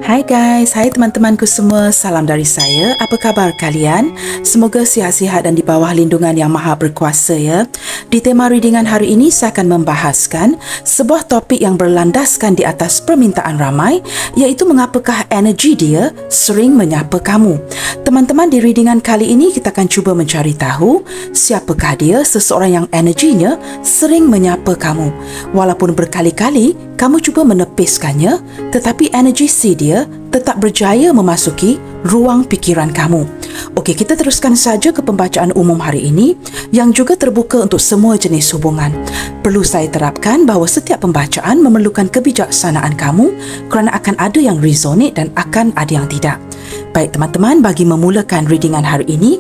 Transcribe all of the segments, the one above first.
Hai guys, hai teman-temanku semua, salam dari saya. Apa khabar kalian? Semoga sihat-sihat dan di bawah lindungan yang maha berkuasa ya. Di tema readingan hari ini saya akan membahaskan sebuah topik yang berlandaskan di atas permintaan ramai, iaitu mengapakah energi dia sering menyapa kamu. Teman-teman, di readingan kali ini kita akan cuba mencari tahu siapakah dia seseorang yang energinya sering menyapa kamu. Walaupun berkali-kali kamu cuba menepiskannya, tetapi energi si dia tetap berjaya memasuki ruang fikiran kamu. Okey, kita teruskan saja ke pembacaan umum hari ini yang juga terbuka untuk semua jenis hubungan. Perlu saya terapkan bahawa setiap pembacaan memerlukan kebijaksanaan kamu kerana akan ada yang resonate dan akan ada yang tidak. Baik teman-teman, bagi memulakan readingan hari ini,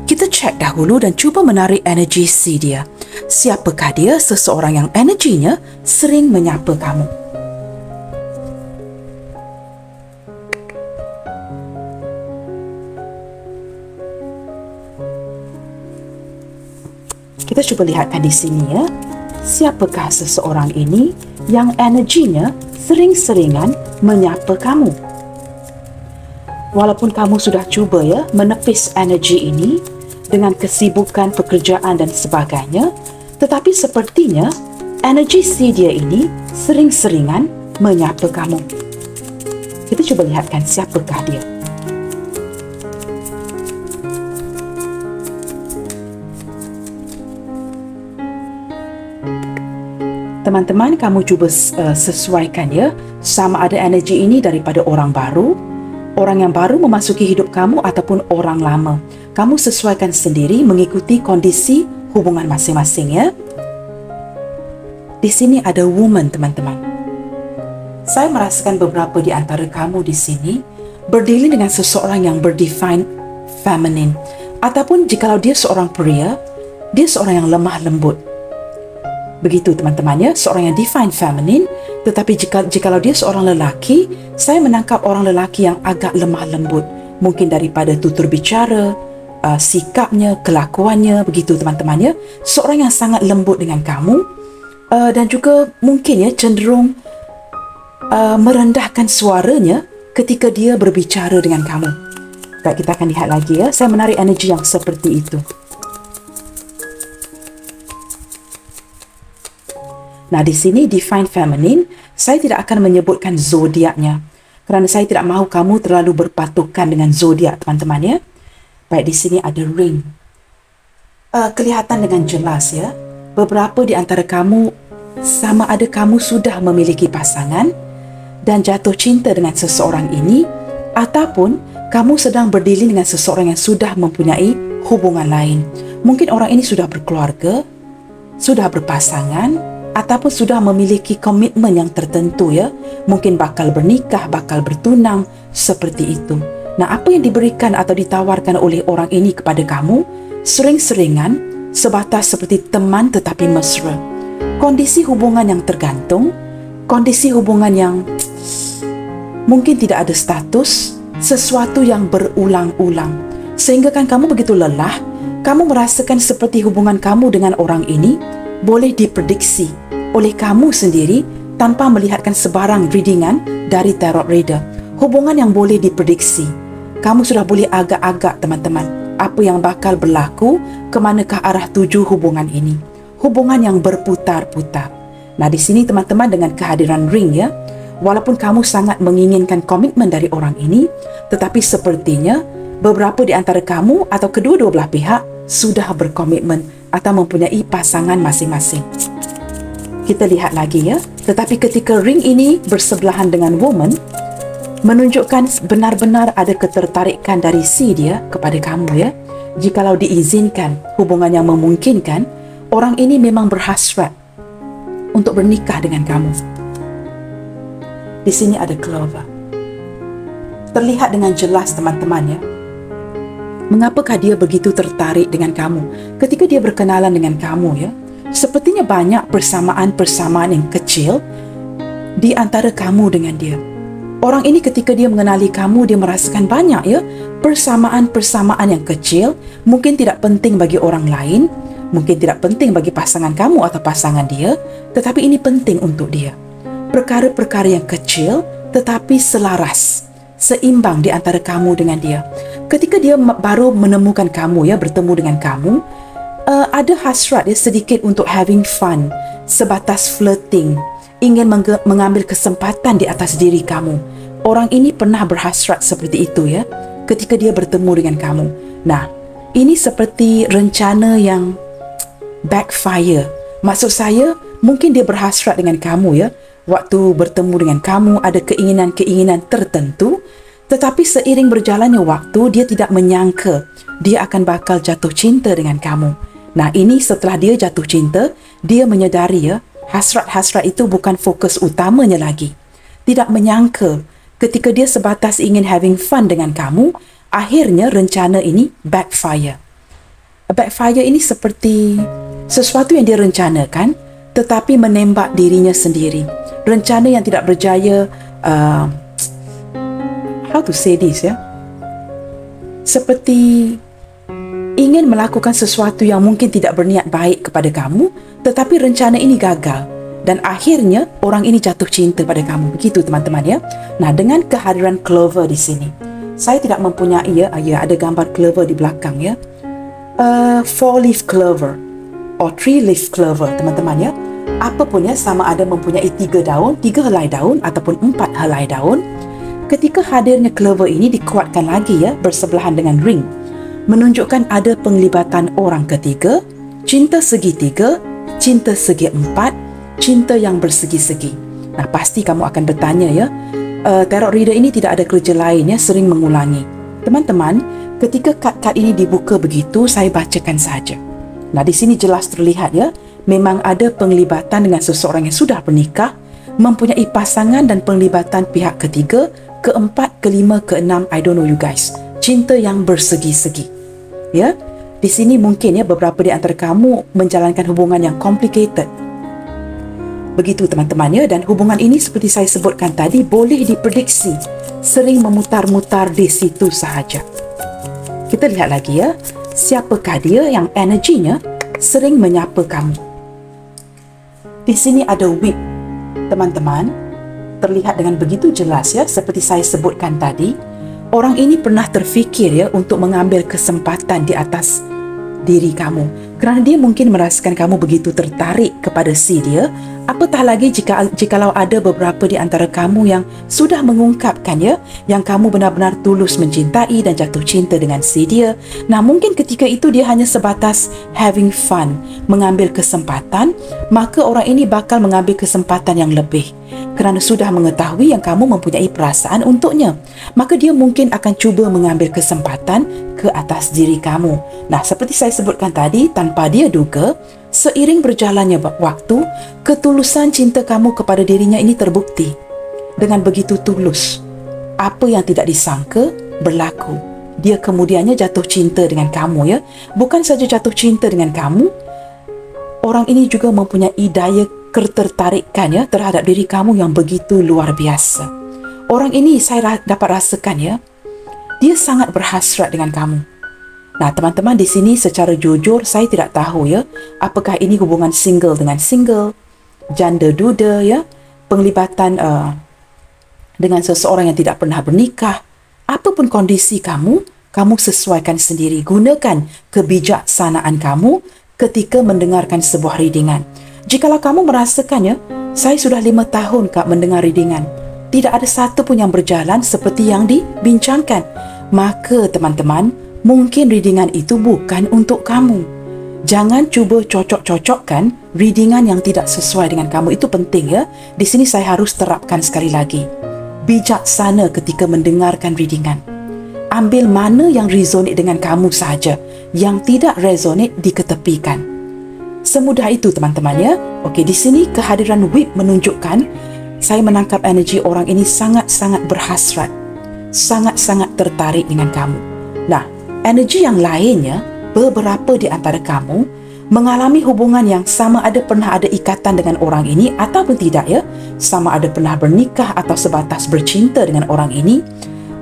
kita cek dahulu dan cuba menarik energi si dia. Siapakah dia seseorang yang energinya sering menyapa kamu? Kita cuba lihatkan di sini ya. Siapakah seseorang ini yang energinya sering-seringan menyapa kamu? Walaupun kamu sudah cuba ya menepis energi ini dengan kesibukan pekerjaan dan sebagainya, tetapi sepertinya energi si dia ini sering-seringan menyapa kamu. Kita cuba lihatkan siapakah dia. Teman-teman, kamu cuba sesuaikan ya, sama ada energi ini daripada orang baru, orang yang baru memasuki hidup kamu ataupun orang lama. Kamu sesuaikan sendiri mengikuti kondisi hubungan masing-masing ya. Di sini ada woman, teman-teman. Saya merasakan beberapa di antara kamu di sini berdiri dengan seseorang yang berdefine feminine, ataupun jikalau dia seorang pria, dia seorang yang lemah lembut. Begitu teman-teman ya, seorang yang define feminine, tetapi jikalau dia seorang lelaki, saya menangkap orang lelaki yang agak lemah lembut, mungkin daripada tutur bicara, sikapnya, kelakuannya, begitu teman-teman ya. Seorang yang sangat lembut dengan kamu, dan juga mungkin ya cenderung merendahkan suaranya ketika dia berbicara dengan kamu. Baik, kita akan lihat lagi ya. Saya menarik energi yang seperti itu. Nah, di sini define feminine, saya tidak akan menyebutkan zodiaknya kerana saya tidak mahu kamu terlalu berpatukan dengan zodiak, teman-teman ya. Baik, di sini ada ring. Kelihatan dengan jelas ya, beberapa di antara kamu sama ada kamu sudah memiliki pasangan dan jatuh cinta dengan seseorang ini, ataupun kamu sedang berdiri dengan seseorang yang sudah mempunyai hubungan lain. Mungkin orang ini sudah berkeluarga, sudah berpasangan, ataupun sudah memiliki komitmen yang tertentu ya. Mungkin bakal bernikah, bakal bertunang, seperti itu. Nah, apa yang diberikan atau ditawarkan oleh orang ini kepada kamu sering-seringan sebatas seperti teman tetapi mesra. Kondisi hubungan yang tergantung, kondisi hubungan yang mungkin tidak ada status, sesuatu yang berulang-ulang. Sehingga kan kamu begitu lelah, kamu merasakan seperti hubungan kamu dengan orang ini boleh diprediksi oleh kamu sendiri tanpa melihatkan sebarang readingan dari tarot reader. Hubungan yang boleh diprediksi. Kamu sudah boleh agak-agak, teman-teman, apa yang bakal berlaku, ke manakah arah tuju hubungan ini. Hubungan yang berputar-putar. Nah, di sini teman-teman dengan kehadiran ring ya, walaupun kamu sangat menginginkan komitmen dari orang ini, tetapi sepertinya beberapa di antara kamu atau kedua-dua belah pihak sudah berkomitmen atau mempunyai pasangan masing-masing. Kita lihat lagi ya. Tetapi ketika ring ini bersebelahan dengan woman, menunjukkan benar-benar ada ketertarikan dari si dia kepada kamu ya. Jikalau diizinkan, hubungan yang memungkinkan, orang ini memang berhasrat untuk bernikah dengan kamu. Di sini ada clover. Terlihat dengan jelas teman-teman ya, mengapakah dia begitu tertarik dengan kamu ketika dia berkenalan dengan kamu ya. Sepertinya banyak persamaan-persamaan yang kecil di antara kamu dengan dia. Orang ini ketika dia mengenali kamu, dia merasakan banyak ya persamaan-persamaan yang kecil, mungkin tidak penting bagi orang lain, mungkin tidak penting bagi pasangan kamu atau pasangan dia, tetapi ini penting untuk dia. Perkara-perkara yang kecil tetapi selaras. seimbang di antara kamu dengan dia. Ketika dia baru menemukan kamu, ya, bertemu dengan kamu, ada hasrat dia sedikit untuk having fun, sebatas flirting, ingin mengambil kesempatan di atas diri kamu. Orang ini pernah berhasrat seperti itu, ya, ketika dia bertemu dengan kamu. Nah, ini seperti rencana yang backfire. Maksud saya, mungkin dia berhasrat dengan kamu, ya. Waktu bertemu dengan kamu ada keinginan-keinginan tertentu, tetapi seiring berjalannya waktu dia tidak menyangka dia akan bakal jatuh cinta dengan kamu. Nah, ini setelah dia jatuh cinta, dia menyedari, ya, hasrat-hasrat itu bukan fokus utamanya lagi. Tidak menyangka ketika dia sebatas ingin having fun dengan kamu, akhirnya rencana ini backfire. Backfire ini seperti sesuatu yang dia rencanakan tetapi menembak dirinya sendiri. Rencana yang tidak berjaya, how to say this, ya, seperti ingin melakukan sesuatu yang mungkin tidak berniat baik kepada kamu, tetapi rencana ini gagal dan akhirnya orang ini jatuh cinta pada kamu. Begitu, teman-teman, ya. Nah, dengan kehadiran clover di sini, saya tidak mempunyai, ya, ada gambar clover di belakang, ya, 4-leaf clover or 3-leaf clover, teman-teman, ya. Apapun, ya, sama ada mempunyai 3 daun, 3 helai daun ataupun 4 helai daun. Ketika hadirnya clover ini dikuatkan lagi, ya, bersebelahan dengan ring, menunjukkan ada penglibatan orang ketiga, cinta segitiga, cinta segi 4, cinta yang bersegi-segi. Nah, pasti kamu akan bertanya, ya, tarot reader ini tidak ada kerja lain, ya, sering mengulangi. Teman-teman, ketika kad-kad ini dibuka begitu, saya bacakan saja. Nah, di sini jelas terlihat, ya, memang ada penglibatan dengan seseorang yang sudah bernikah, mempunyai pasangan dan penglibatan pihak ketiga, keempat, kelima, keenam, I don't know you guys. Cinta yang bersegi-segi. Ya, di sini mungkin, ya, beberapa di antara kamu menjalankan hubungan yang complicated. Begitu, teman-teman, ya, dan hubungan ini seperti saya sebutkan tadi boleh diprediksi, sering memutar-mutar di situ sahaja. Kita lihat lagi, ya, siapakah dia yang energinya sering menyapa kamu. Di sini ada whip, teman-teman, terlihat dengan begitu jelas, ya, seperti saya sebutkan tadi. Orang ini pernah terfikir, ya, untuk mengambil kesempatan di atas diri kamu kerana dia mungkin merasakan kamu begitu tertarik kepada si dia. Apatah lagi jikalau ada beberapa di antara kamu yang sudah mengungkapkan, ya, yang kamu benar-benar tulus mencintai dan jatuh cinta dengan si dia. Nah, mungkin ketika itu dia hanya sebatas having fun, mengambil kesempatan, maka orang ini bakal mengambil kesempatan yang lebih kerana sudah mengetahui yang kamu mempunyai perasaan untuknya. Maka dia mungkin akan cuba mengambil kesempatan ke atas diri kamu. Nah, seperti saya sebutkan tadi, tanpa dia duga, seiring berjalannya waktu, ketulusan cinta kamu kepada dirinya ini terbukti. Dengan begitu tulus, apa yang tidak disangka berlaku. Dia kemudiannya jatuh cinta dengan kamu, ya. Bukan saja jatuh cinta dengan kamu, orang ini juga mempunyai daya ketertarikan, ya, terhadap diri kamu yang begitu luar biasa. Orang ini saya dapat rasakan, ya, dia sangat berhasrat dengan kamu. Nah, teman-teman, di sini secara jujur saya tidak tahu, ya, apakah ini hubungan single dengan single, janda duda, ya, penglibatan dengan seseorang yang tidak pernah bernikah. Apapun kondisi kamu sesuaikan sendiri. Gunakan kebijaksanaan kamu ketika mendengarkan sebuah readingan. Jikalau kamu merasakannya, saya sudah 5 tahun, Kak, mendengar readingan, tidak ada satu pun yang berjalan seperti yang dibincangkan, maka teman-teman, mungkin readingan itu bukan untuk kamu. Jangan cuba cocok-cocokkan readingan yang tidak sesuai dengan kamu. Itu penting, ya. Di sini saya harus terapkan sekali lagi. Bijaksana ketika mendengarkan readingan. Ambil mana yang resonate dengan kamu sahaja. Yang tidak resonate diketepikan. Semudah itu, teman-teman, ya. Okey, di sini kehadiran whip menunjukkan saya menangkap energi orang ini sangat-sangat berhasrat, sangat-sangat tertarik dengan kamu. Nah, energi yang lainnya, beberapa di antara kamu mengalami hubungan yang sama ada pernah ada ikatan dengan orang ini ataupun tidak, ya. Sama ada pernah bernikah atau sebatas bercinta dengan orang ini.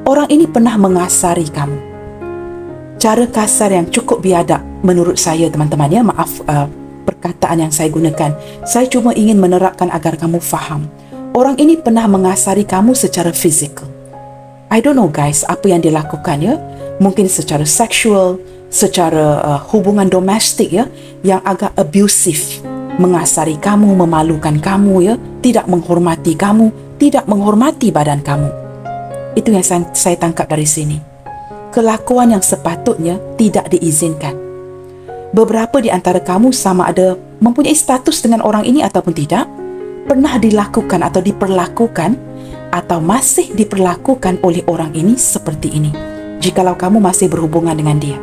Orang ini pernah mengasari kamu. Cara kasar yang cukup biadab menurut saya, teman-teman, ya. Maaf perkataan yang saya gunakan. Saya cuma ingin menerapkan agar kamu faham. Orang ini pernah mengasari kamu secara fizikal. I don't know guys, apa yang dia lakukan ya. Mungkin secara seksual, secara hubungan domestik ya, yang agak abusive, mengasari kamu, memalukan kamu ya, tidak menghormati kamu, tidak menghormati badan kamu. Itu yang saya tangkap dari sini. Kelakuan yang sepatutnya tidak diizinkan. Beberapa di antara kamu sama ada mempunyai status dengan orang ini ataupun tidak, pernah dilakukan atau diperlakukan atau masih diperlakukan oleh orang ini seperti ini, jikalau kamu masih berhubungan dengan dia.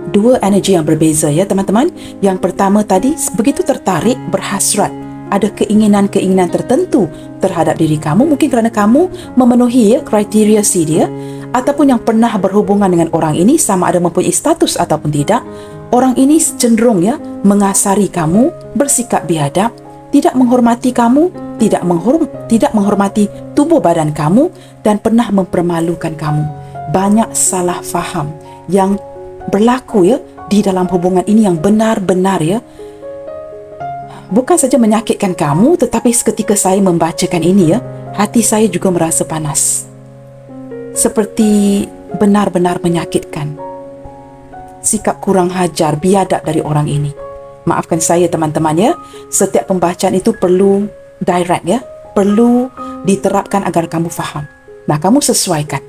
Dua energi yang berbeza ya teman-teman. Yang pertama tadi begitu tertarik, berhasrat, ada keinginan-keinginan tertentu terhadap diri kamu, mungkin kerana kamu memenuhi ya kriteria si dia, ataupun yang pernah berhubungan dengan orang ini sama ada mempunyai status ataupun tidak. Orang ini cenderung ya mengasari kamu, bersikap biadab, tidak menghormati kamu, tidak menghormati tubuh badan kamu, dan pernah mempermalukan kamu. Banyak salah faham yang berlaku ya di dalam hubungan ini yang benar-benar ya bukan saja menyakitkan kamu, tetapi seketika saya membacakan ini ya, hati saya juga merasa panas. Seperti benar-benar menyakitkan. Sikap kurang hajar, biadab dari orang ini. Maafkan saya teman-teman ya, setiap pembacaan itu perlu direct ya, perlu diterapkan agar kamu faham. Nah, kamu sesuaikan.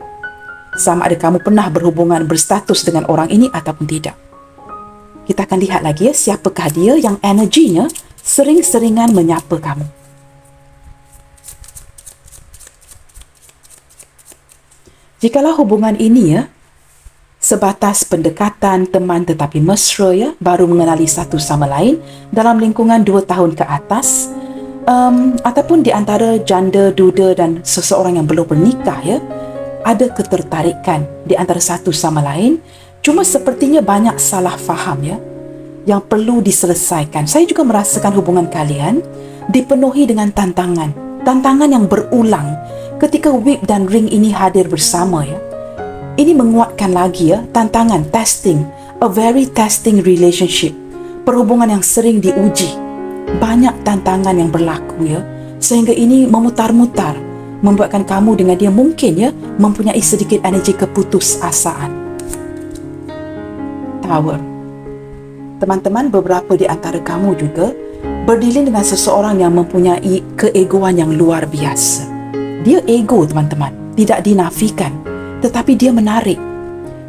Sama ada kamu pernah berhubungan berstatus dengan orang ini ataupun tidak. Kita akan lihat lagi ya, siapakah dia yang energinya sering-seringan menyapa kamu. Jikalau hubungan ini ya sebatas pendekatan teman tetapi mesra ya, baru mengenali satu sama lain dalam lingkungan 2 tahun ke atas, ataupun di antara janda, duda dan seseorang yang belum bernikah ya, ada ketertarikan di antara satu sama lain, cuma sepertinya banyak salah faham ya yang perlu diselesaikan. Saya juga merasakan hubungan kalian dipenuhi dengan tantangan yang berulang ketika whip dan ring ini hadir bersama ya. Ini menguatkan lagi ya tantangan, testing, a very testing relationship, perhubungan yang sering diuji. Banyak tantangan yang berlaku ya, sehingga ini memutar-mutar, membuatkan kamu dengan dia mungkin ya mempunyai sedikit energi keputusasaan. Tower. Teman-teman, beberapa di antara kamu juga berdiling dengan seseorang yang mempunyai keegoan yang luar biasa. Dia ego teman-teman, tidak dinafikan, tetapi dia menarik.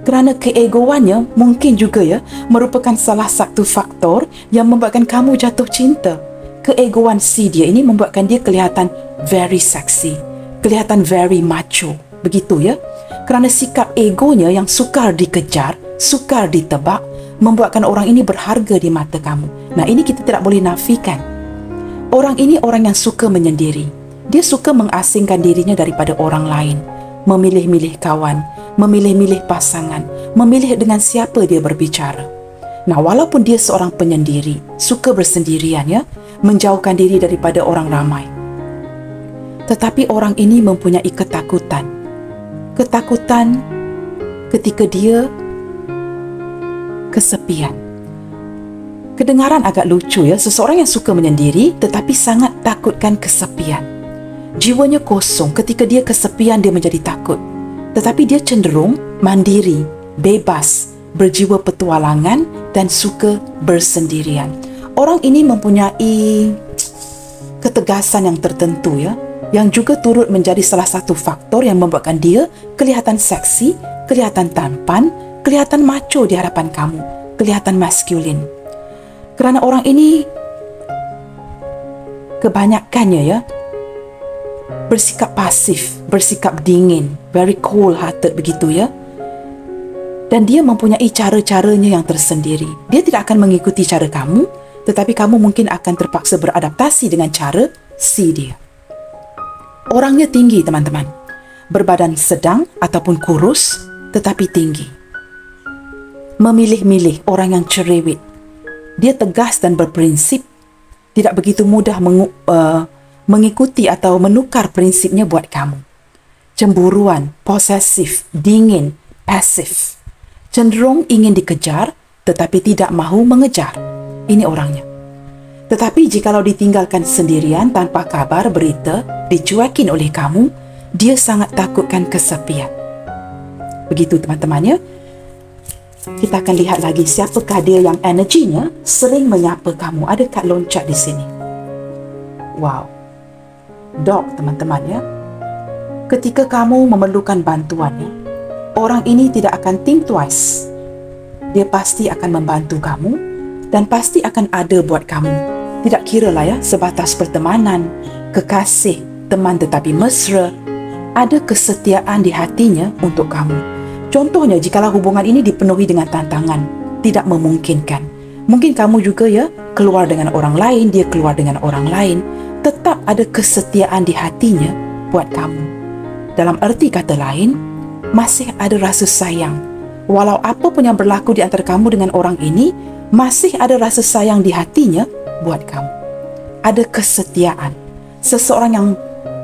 Kerana keegoannya mungkin juga ya merupakan salah satu faktor yang membuatkan kamu jatuh cinta. Keegoan si dia ini membuatkan dia kelihatan very sexy, kelihatan very macho, begitu ya. Kerana sikap egonya yang sukar dikejar, sukar ditebak, membuatkan orang ini berharga di mata kamu. Nah, ini kita tidak boleh nafikan. Orang ini orang yang suka menyendiri. Dia suka mengasingkan dirinya daripada orang lain, memilih-milih kawan, memilih-milih pasangan, memilih dengan siapa dia berbicara. Nah, walaupun dia seorang penyendiri, suka bersendirian ya, menjauhkan diri daripada orang ramai, tetapi orang ini mempunyai ketakutan. Ketakutan ketika dia kesepian. Kedengaran agak lucu ya, seseorang yang suka menyendiri tetapi sangat takutkan kesepian. Jiwanya kosong. Ketika dia kesepian, dia menjadi takut. Tetapi dia cenderung mandiri, bebas, berjiwa petualangan dan suka bersendirian. Orang ini mempunyai ketegasan yang tertentu ya, yang juga turut menjadi salah satu faktor yang membuatkan dia kelihatan seksi, kelihatan tampan, kelihatan macho di hadapan kamu, kelihatan maskulin. Kerana orang ini kebanyakannya ya bersikap pasif, bersikap dingin, very cold-hearted begitu ya. Dan dia mempunyai cara-caranya yang tersendiri. Dia tidak akan mengikuti cara kamu, tetapi kamu mungkin akan terpaksa beradaptasi dengan cara si dia. Orangnya tinggi teman-teman, berbadan sedang ataupun kurus, tetapi tinggi. Memilih-milih, orang yang cerewet. Dia tegas dan berprinsip, tidak begitu mudah mengikuti atau menukar prinsipnya buat kamu. Cemburuan, posesif, dingin, pasif. Cenderung ingin dikejar, tetapi tidak mahu mengejar. Ini orangnya. Tetapi jikalau ditinggalkan sendirian tanpa kabar berita, dicuekin oleh kamu, dia sangat takutkan kesepian. Begitu teman-teman ya. Kita akan lihat lagi siapakah dia yang energinya sering menyapa kamu. Ada kad loncat di sini. Wow. Dog teman-teman ya. Ketika kamu memerlukan bantuannya, orang ini tidak akan think twice. Dia pasti akan membantu kamu dan pasti akan ada buat kamu. Tidak kira lah ya, sebatas pertemanan, kekasih, teman tetapi mesra. Ada kesetiaan di hatinya untuk kamu. Contohnya, jikalau hubungan ini dipenuhi dengan tantangan, tidak memungkinkan. Mungkin kamu juga ya, keluar dengan orang lain, dia keluar dengan orang lain. Tetap ada kesetiaan di hatinya buat kamu. Dalam arti kata lain, masih ada rasa sayang. Walau apa pun yang berlaku di antara kamu dengan orang ini, masih ada rasa sayang di hatinya buat kamu. Ada kesetiaan. Seseorang yang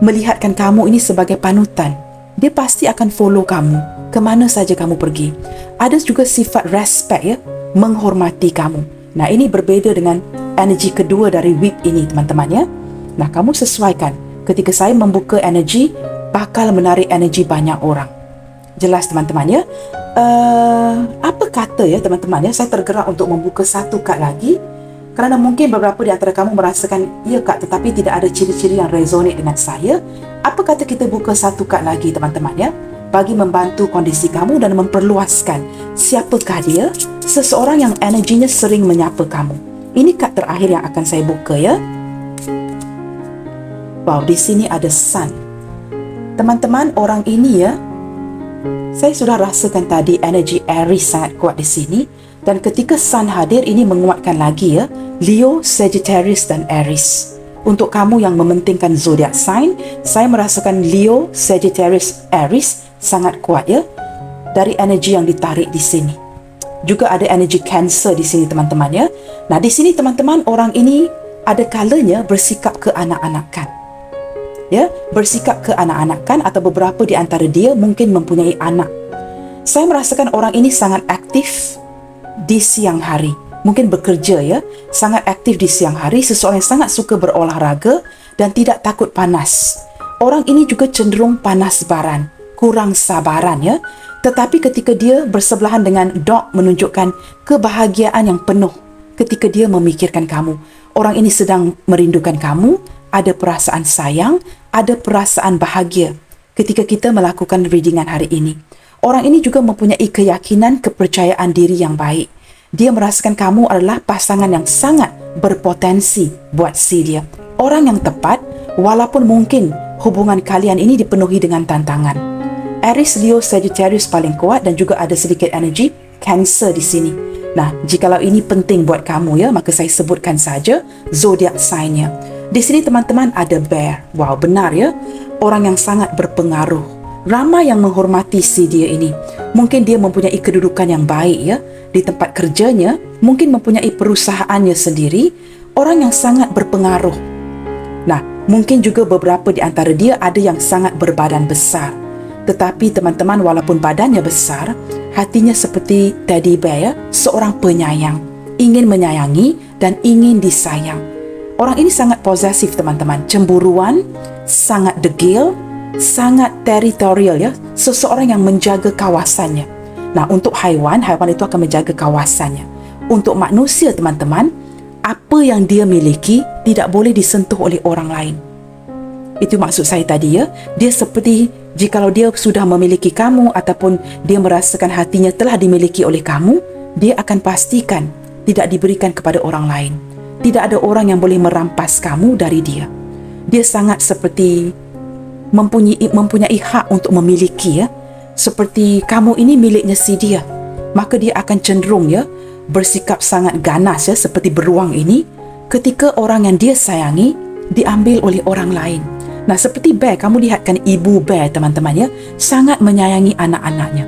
melihatkan kamu ini sebagai panutan. Dia pasti akan follow kamu ke mana saja kamu pergi. Ada juga sifat respect ya, menghormati kamu. Nah, ini berbeza dengan energi kedua dari whip ini teman-teman ya. Nah, kamu sesuaikan. Ketika saya membuka energi, bakal menarik energi banyak orang. Jelas teman-teman ya. Apa kata ya teman-teman ya, saya tergerak untuk membuka satu kad lagi. Kerana mungkin beberapa di antara kamu merasakan, ya Kak, tetapi tidak ada ciri-ciri yang resonate dengan saya. Apa kata kita buka satu kad lagi teman-teman ya, bagi membantu kondisi kamu dan memperluaskan siapakah dia, seseorang yang energinya sering menyapa kamu. Ini kad terakhir yang akan saya buka ya. Wow, di sini ada sun. Teman-teman, orang ini ya, saya sudah rasakan tadi energi Aries sangat kuat di sini. Dan ketika sun hadir, ini menguatkan lagi ya, Leo, Sagittarius dan Aries. Untuk kamu yang mementingkan zodiak sign, saya merasakan Leo, Sagittarius, Aries sangat kuat ya, dari energi yang ditarik di sini. Juga ada energi Cancer di sini teman-teman ya. Nah, di sini teman-teman, orang ini ada kalanya bersikap keanak-anakan. Ya, bersikap keanak-anakan, atau beberapa di antara dia mungkin mempunyai anak. Saya merasakan orang ini sangat aktif di siang hari. Mungkin bekerja ya, sangat aktif di siang hari, seseorang yang sangat suka berolahraga dan tidak takut panas. Orang ini juga cenderung panas baran, kurang sabaran ya. Tetapi ketika dia bersebelahan dengan dog, menunjukkan kebahagiaan yang penuh ketika dia memikirkan kamu. Orang ini sedang merindukan kamu, ada perasaan sayang, ada perasaan bahagia ketika kita melakukan readingan hari ini. Orang ini juga mempunyai keyakinan, kepercayaan diri yang baik. Dia merasakan kamu adalah pasangan yang sangat berpotensi buat si dia. Orang yang tepat, walaupun mungkin hubungan kalian ini dipenuhi dengan tantangan. Aries, Leo, Sagittarius paling kuat dan juga ada sedikit energi Cancer di sini. Nah, jikalau ini penting buat kamu ya, maka saya sebutkan saja zodiak sign-nya. Di sini teman-teman ada Bear. Wow, benar ya. Orang yang sangat berpengaruh. Ramai yang menghormati si dia ini. Mungkin dia mempunyai kedudukan yang baik ya di tempat kerjanya, mungkin mempunyai perusahaannya sendiri, orang yang sangat berpengaruh. Nah, mungkin juga beberapa di antara dia ada yang sangat berbadan besar. Tetapi teman-teman, walaupun badannya besar, hatinya seperti teddy bear ya, seorang penyayang, ingin menyayangi dan ingin disayang. Orang ini sangat posesif teman-teman, cemburuan, sangat degil, sangat teritorial ya, seseorang yang menjaga kawasannya. Nah, untuk haiwan itu akan menjaga kawasannya. Untuk manusia teman-teman, apa yang dia miliki tidak boleh disentuh oleh orang lain. Itu maksud saya tadi ya. Dia seperti jikalau dia sudah memiliki kamu ataupun dia merasakan hatinya telah dimiliki oleh kamu, dia akan pastikan tidak diberikan kepada orang lain. Tidak ada orang yang boleh merampas kamu dari dia. Dia sangat seperti mempunyai hak untuk memiliki ya. Seperti kamu ini miliknya si dia, maka dia akan cenderung ya bersikap sangat ganas ya, seperti beruang ini ketika orang yang dia sayangi diambil oleh orang lain. Nah, seperti bear, kamu lihatkan ibu bear teman-teman ya, sangat menyayangi anak-anaknya.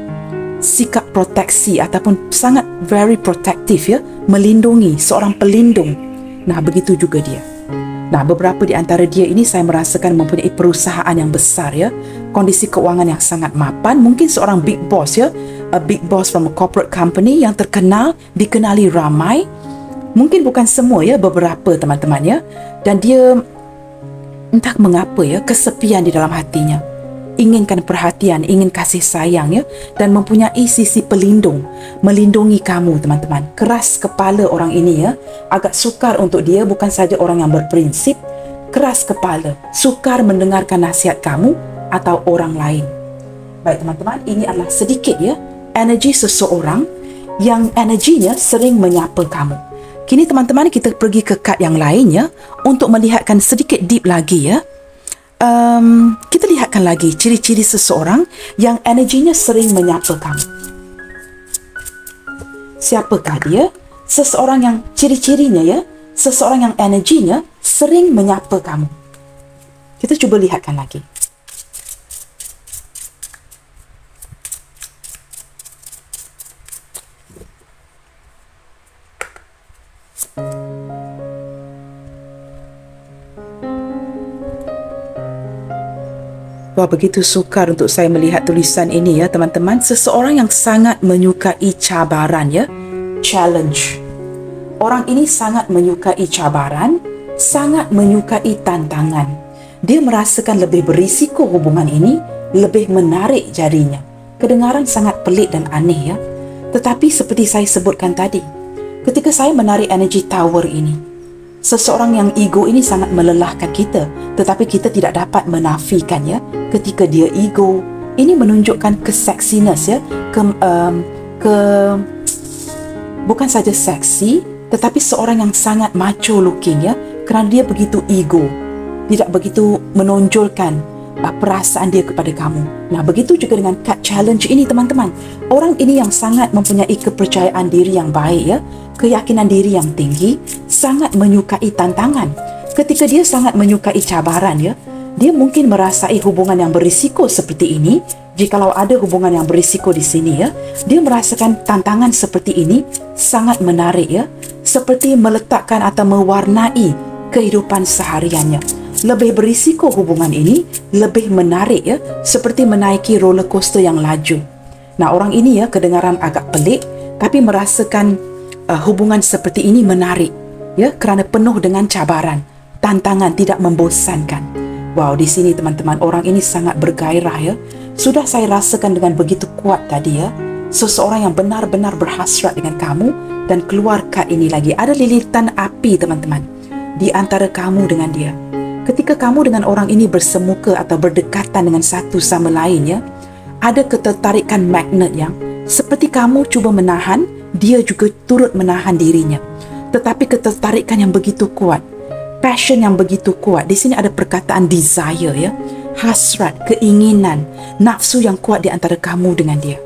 Sikap proteksi ataupun sangat very protective ya, melindungi, seorang pelindung. Nah, begitu juga dia. Nah, beberapa di antara dia ini saya merasakan mempunyai perusahaan yang besar ya, kondisi keuangan yang sangat mapan, mungkin seorang big boss ya, a big boss from a corporate company yang terkenal, dikenali ramai. Mungkin bukan semua ya, beberapa teman-teman ya. Dan dia entah mengapa ya, kesepian di dalam hatinya. inginkan perhatian, ingin kasih sayang ya, dan mempunyai sisi pelindung, melindungi kamu teman-teman. Keras kepala orang ini ya, agak sukar untuk dia, bukan saja orang yang berprinsip, keras kepala, sukar mendengarkan nasihat kamu atau orang lain. Baik teman-teman, ini adalah sedikit ya energi seseorang yang energinya sering menyapa kamu. Kini teman-teman, kita pergi ke kad yang lain ya, untuk melihatkan sedikit deep lagi ya. Kita lihatkan lagi ciri-ciri seseorang yang energinya sering menyapa kamu. Siapakah dia? Seseorang yang ciri-cirinya ya, seseorang yang energinya sering menyapa kamu. Kita cuba lihatkan lagi. Wah, begitu sukar untuk saya melihat tulisan ini ya teman-teman. Seseorang yang sangat menyukai cabaran ya, challenge. Orang ini sangat menyukai cabaran, sangat menyukai tantangan. Dia merasakan lebih berisiko hubungan ini, lebih menarik jadinya. Kedengaran sangat pelik dan aneh ya. Tetapi seperti saya sebutkan tadi, ketika saya menarik energi tower ini, seseorang yang ego ini sangat melelahkan kita, tetapi kita tidak dapat menafikannya. Ketika dia ego, ini menunjukkan keseksiness ya, bukan saja seksi, tetapi seorang yang sangat macho looking ya, kerana dia begitu ego, tidak begitu menonjolkan perasaan dia kepada kamu. Nah, begitu juga dengan card challenge ini teman-teman. Orang ini yang sangat mempunyai kepercayaan diri yang baik ya, keyakinan diri yang tinggi, sangat menyukai tantangan. Ketika dia sangat menyukai cabaran ya, dia mungkin merasai hubungan yang berisiko seperti ini. Jikalau ada hubungan yang berisiko di sini ya, dia merasakan tantangan seperti ini sangat menarik ya, seperti meletakkan atau mewarnai kehidupan sehariannya. Lebih berisiko hubungan ini, lebih menarik ya, seperti menaiki roller coaster yang laju. Nah, orang ini ya kedengaran agak pelik, tapi merasakan hubungan seperti ini menarik ya, kerana penuh dengan cabaran, tantangan, tidak membosankan. Wow, di sini teman-teman, orang ini sangat bergairah ya. Sudah saya rasakan dengan begitu kuat tadi ya, seseorang yang benar-benar berhasrat dengan kamu. Dan keluar kad ini lagi, ada lilitan api teman-teman di antara kamu dengan dia. Ketika kamu dengan orang ini bersemuka atau berdekatan dengan satu sama lain ya, ada ketertarikan magnet yang seperti kamu cuba menahan, dia juga turut menahan dirinya. Tetapi ketertarikan yang begitu kuat, passion yang begitu kuat. Di sini ada perkataan desire ya, hasrat, keinginan, nafsu yang kuat di antara kamu dengan dia.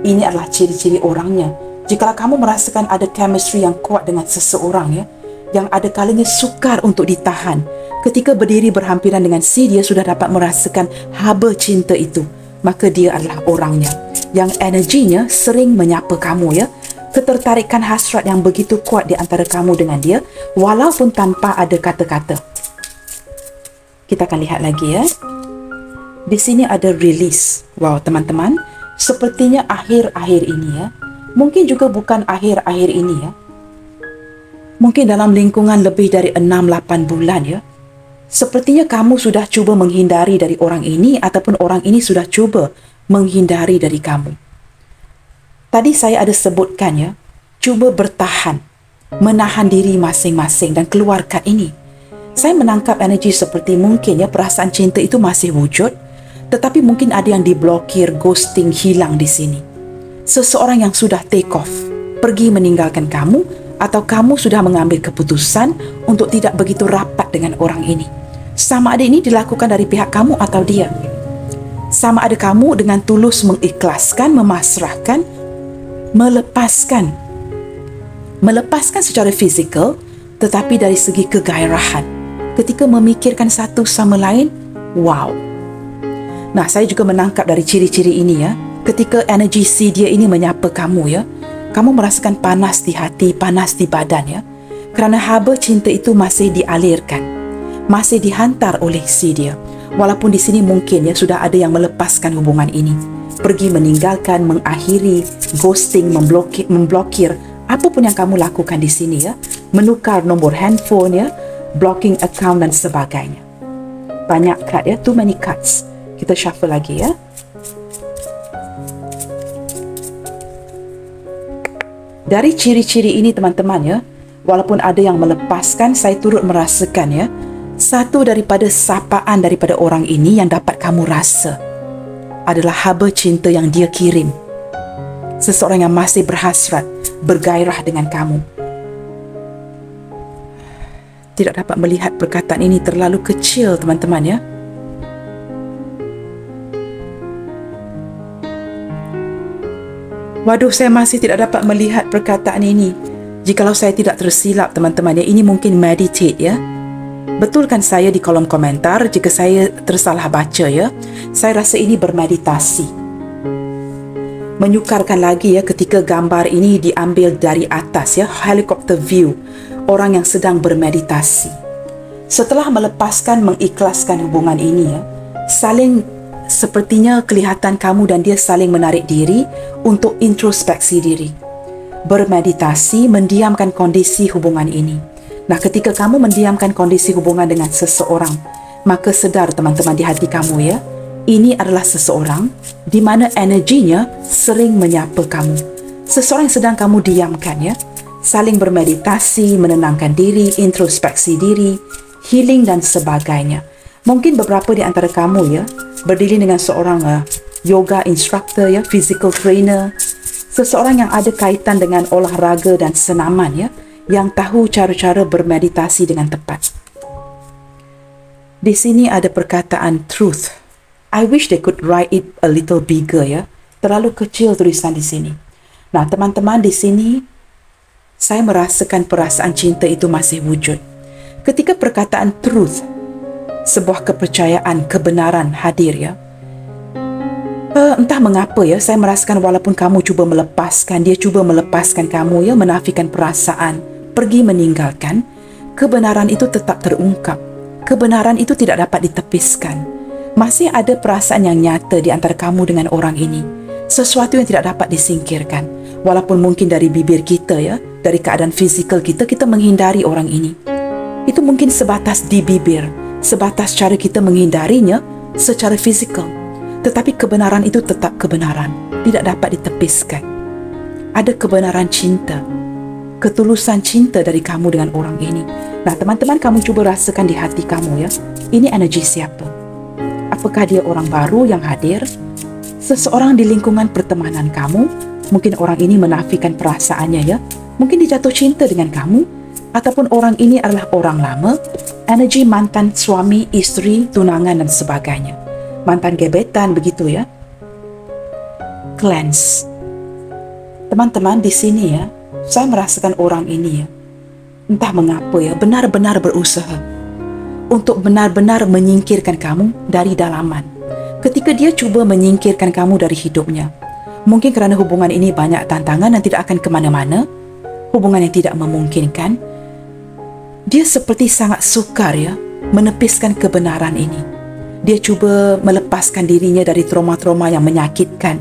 Ini adalah ciri-ciri orangnya. Jika kamu merasakan ada chemistry yang kuat dengan seseorang ya, yang ada kalanya sukar untuk ditahan, ketika berdiri berhampiran dengan dia sudah dapat merasakan haba cinta itu, maka dia adalah orangnya yang energinya sering menyapa kamu ya. Ketertarikan hasrat yang begitu kuat di antara kamu dengan dia, walaupun tanpa ada kata-kata. Kita akan lihat lagi ya. Di sini ada release. Wow teman-teman, sepertinya akhir-akhir ini ya, mungkin juga bukan akhir-akhir ini ya, mungkin dalam lingkungan lebih dari 6-8 bulan ya, sepertinya kamu sudah cuba menghindari dari orang ini, ataupun orang ini sudah cuba menghindari dari kamu. Tadi saya ada sebutkan ya, cuba bertahan, menahan diri masing-masing dan keluarkan ini. Saya menangkap energi seperti mungkin ya, perasaan cinta itu masih wujud, tetapi mungkin ada yang diblokir, ghosting, hilang di sini. Seseorang yang sudah take off, pergi meninggalkan kamu, atau kamu sudah mengambil keputusan untuk tidak begitu rapat dengan orang ini. Sama ada ini dilakukan dari pihak kamu atau dia. Sama ada kamu dengan tulus mengikhlaskan, memasrahkan, melepaskan secara fizikal, tetapi dari segi kegairahan. Ketika memikirkan satu sama lain, wow. Nah, saya juga menangkap dari ciri-ciri ini ya. Ketika energi dia ini menyapa kamu ya, kamu merasakan panas di hati, panas di badan ya. Kerana haba cinta itu masih dialirkan, masih dihantar oleh dia. Walaupun di sini mungkin ya sudah ada yang melepaskan hubungan ini, pergi meninggalkan, mengakhiri, ghosting, memblokir, apapun yang kamu lakukan di sini ya, menukar nombor handphone ya, blocking account dan sebagainya. Banyak kad ya, too many cards. Kita shuffle lagi ya. Dari ciri-ciri ini teman-teman ya, walaupun ada yang melepaskan, saya turut merasakan ya, satu daripada sapaan daripada orang ini yang dapat kamu rasa adalah haba cinta yang dia kirim. Seseorang yang masih berhasrat, bergairah dengan kamu. Tidak dapat melihat perkataan ini terlalu kecil teman-teman ya. Waduh, saya masih tidak dapat melihat perkataan ini. Jikalau saya tidak tersilap teman-teman ya, ini mungkin meditate ya. Betulkan saya di kolom komentar jika saya tersalah baca ya. Saya rasa ini bermeditasi. Menyukarkan lagi ya ketika gambar ini diambil dari atas ya, helicopter view, orang yang sedang bermeditasi. Setelah melepaskan, mengikhlaskan hubungan ini ya, saling sepertinya kelihatan kamu dan dia saling menarik diri untuk introspeksi diri. Bermeditasi, mendiamkan kondisi hubungan ini. Nah, ketika kamu mendiamkan kondisi hubungan dengan seseorang, maka sedar teman-teman di hati kamu ya, ini adalah seseorang di mana energinya sering menyapa kamu. Seseorang yang sedang kamu diamkan ya, saling bermeditasi, menenangkan diri, introspeksi diri, healing dan sebagainya. Mungkin beberapa di antara kamu ya, berdiri dengan seorang yoga instructor ya, physical trainer, seseorang yang ada kaitan dengan olahraga dan senaman ya, yang tahu cara-cara bermeditasi dengan tepat. Di sini ada perkataan truth. I wish they could write it a little bigger ya. Terlalu kecil tulisan di sini. Nah, teman-teman, di sini saya merasakan perasaan cinta itu masih wujud. Ketika perkataan truth, sebuah kepercayaan, kebenaran hadir ya. Entah mengapa ya, saya merasakan walaupun kamu cuba melepaskan, dia cuba melepaskan kamu ya, menafikan perasaan, pergi meninggalkan, kebenaran itu tetap terungkap. Kebenaran itu tidak dapat ditepiskan. Masih ada perasaan yang nyata di antara kamu dengan orang ini. Sesuatu yang tidak dapat disingkirkan. Walaupun mungkin dari bibir kita ya, dari keadaan fizikal kita, kita menghindari orang ini. Itu mungkin sebatas di bibir, sebatas cara kita menghindarinya secara fizikal. Tetapi kebenaran itu tetap kebenaran, tidak dapat ditepiskan. Ada kebenaran cinta, ketulusan cinta dari kamu dengan orang ini. Nah, teman-teman, kamu cuba rasakan di hati kamu ya, ini energi siapa? Apakah dia orang baru yang hadir? Seseorang di lingkungan pertemanan kamu? Mungkin orang ini menafikan perasaannya ya. Mungkin dia jatuh cinta dengan kamu. Ataupun orang ini adalah orang lama, energi mantan suami, istri, tunangan dan sebagainya. Mantan gebetan begitu ya. Cleanse. Teman-teman, di sini ya, saya merasakan orang ini ya, entah mengapa ya, benar-benar berusaha untuk benar-benar menyingkirkan kamu dari dalaman. Ketika dia cuba menyingkirkan kamu dari hidupnya, mungkin kerana hubungan ini banyak tantangan dan tidak akan kemana-mana, hubungan yang tidak memungkinkan, dia seperti sangat sukar ya menepiskan kebenaran ini. Dia cuba melepaskan dirinya dari trauma-trauma yang menyakitkan,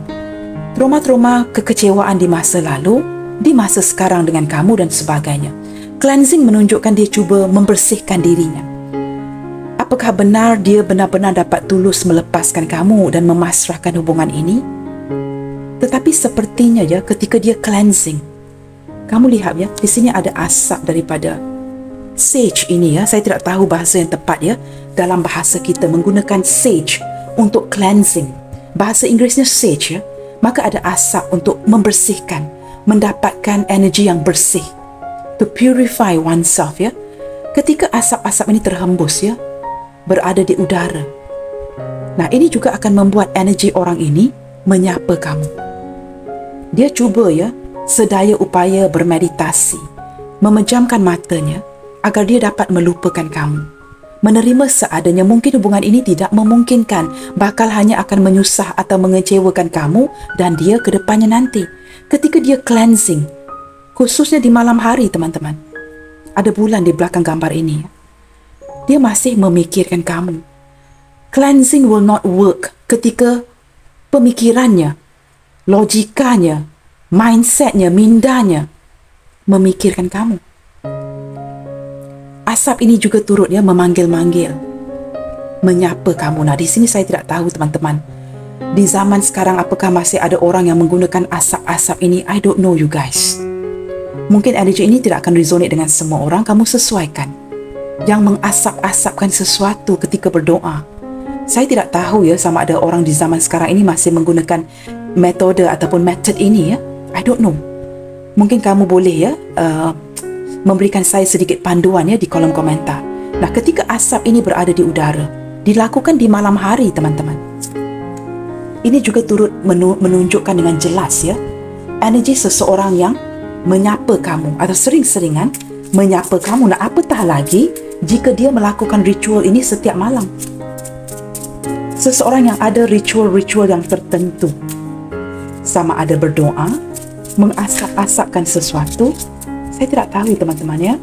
trauma-trauma kekecewaan di masa lalu, di masa sekarang dengan kamu dan sebagainya. Cleansing menunjukkan dia cuba membersihkan dirinya. Apakah benar dia benar-benar dapat tulus melepaskan kamu dan memasrahkan hubungan ini? Tetapi sepertinya ya, ketika dia cleansing, kamu lihat ya, di sini ada asap daripada sage ini ya. Saya tidak tahu bahasa yang tepat ya. Dalam bahasa kita menggunakan sage untuk cleansing. Bahasa Inggerisnya sage ya. Maka ada asap untuk membersihkan, mendapatkan energi yang bersih. To purify oneself ya. Ketika asap-asap ini terhembus ya, berada di udara. Nah, ini juga akan membuat energi orang ini menyapa kamu. Dia cuba ya, sedaya upaya bermeditasi, memejamkan matanya agar dia dapat melupakan kamu. Menerima seadanya, mungkin hubungan ini tidak memungkinkan, bakal hanya akan menyusah atau mengecewakan kamu dan dia ke depannya nanti. Ketika dia cleansing, khususnya di malam hari teman-teman, ada bulan di belakang gambar ini, dia masih memikirkan kamu. Cleansing will not work ketika pemikirannya, logikanya, mindsetnya, mindanya memikirkan kamu. Asap ini juga turut ya memanggil-manggil, menyapa kamu. Nah, di sini saya tidak tahu teman-teman, di zaman sekarang apakah masih ada orang yang menggunakan asap-asap ini? I don't know you guys. Mungkin energi ini tidak akan resonate dengan semua orang. Kamu sesuaikan. Yang mengasap-asapkan sesuatu ketika berdoa. Saya tidak tahu ya sama ada orang di zaman sekarang ini masih menggunakan metode ataupun method ini ya. I don't know. Mungkin kamu boleh ya memberikan saya sedikit panduan ya di kolom komentar. Nah, ketika asap ini berada di udara, dilakukan di malam hari teman-teman. Ini juga turut menunjukkan dengan jelas ya energi seseorang yang menyapa kamu atau sering-seringan menyapa kamu. Nah, apatah lagi jika dia melakukan ritual ini setiap malam. Seseorang yang ada ritual-ritual yang tertentu, sama ada berdoa, mengasap-asapkan sesuatu, saya tidak tahu teman-teman ya.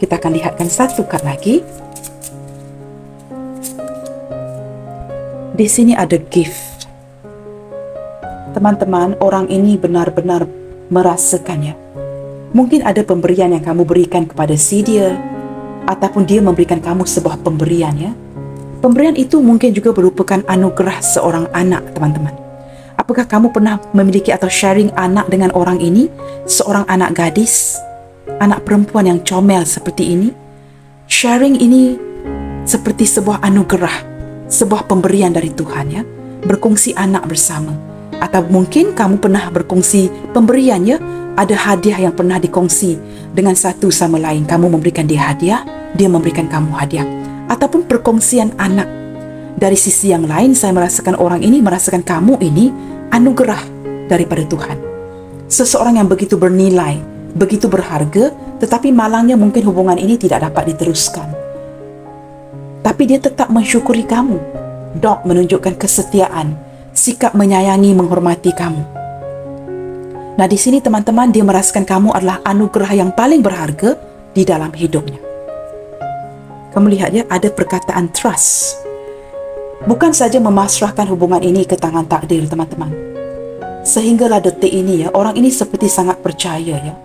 Kita akan lihatkan satu kad lagi. Di sini ada gift. Teman-teman, orang ini benar-benar merasakannya. Mungkin ada pemberian yang kamu berikan kepada si dia, ataupun dia memberikan kamu sebuah pemberian ya. Pemberian itu mungkin juga merupakan anugerah seorang anak teman-teman. Apakah kamu pernah memiliki atau sharing anak dengan orang ini? Seorang anak gadis, anak perempuan yang comel seperti ini. Sharing ini seperti sebuah anugerah, sebuah pemberian dari Tuhan ya. Berkongsi anak bersama. Atau mungkin kamu pernah berkongsi pemberian ya. Ada hadiah yang pernah dikongsi dengan satu sama lain. Kamu memberikan dia hadiah, dia memberikan kamu hadiah. Ataupun perkongsian anak. Dari sisi yang lain, saya merasakan orang ini merasakan kamu ini anugerah daripada Tuhan. Seseorang yang begitu bernilai, begitu berharga, tetapi malangnya mungkin hubungan ini tidak dapat diteruskan. Tapi dia tetap mensyukuri kamu. Dog menunjukkan kesetiaan, sikap menyayangi, menghormati kamu. Nah, di sini teman-teman, dia merasakan kamu adalah anugerah yang paling berharga di dalam hidupnya. Kamu lihat ya, ada perkataan trust. Bukan saja memasrahkan hubungan ini ke tangan takdir, teman-teman. Sehinggalah detik ini ya, orang ini seperti sangat percaya ya.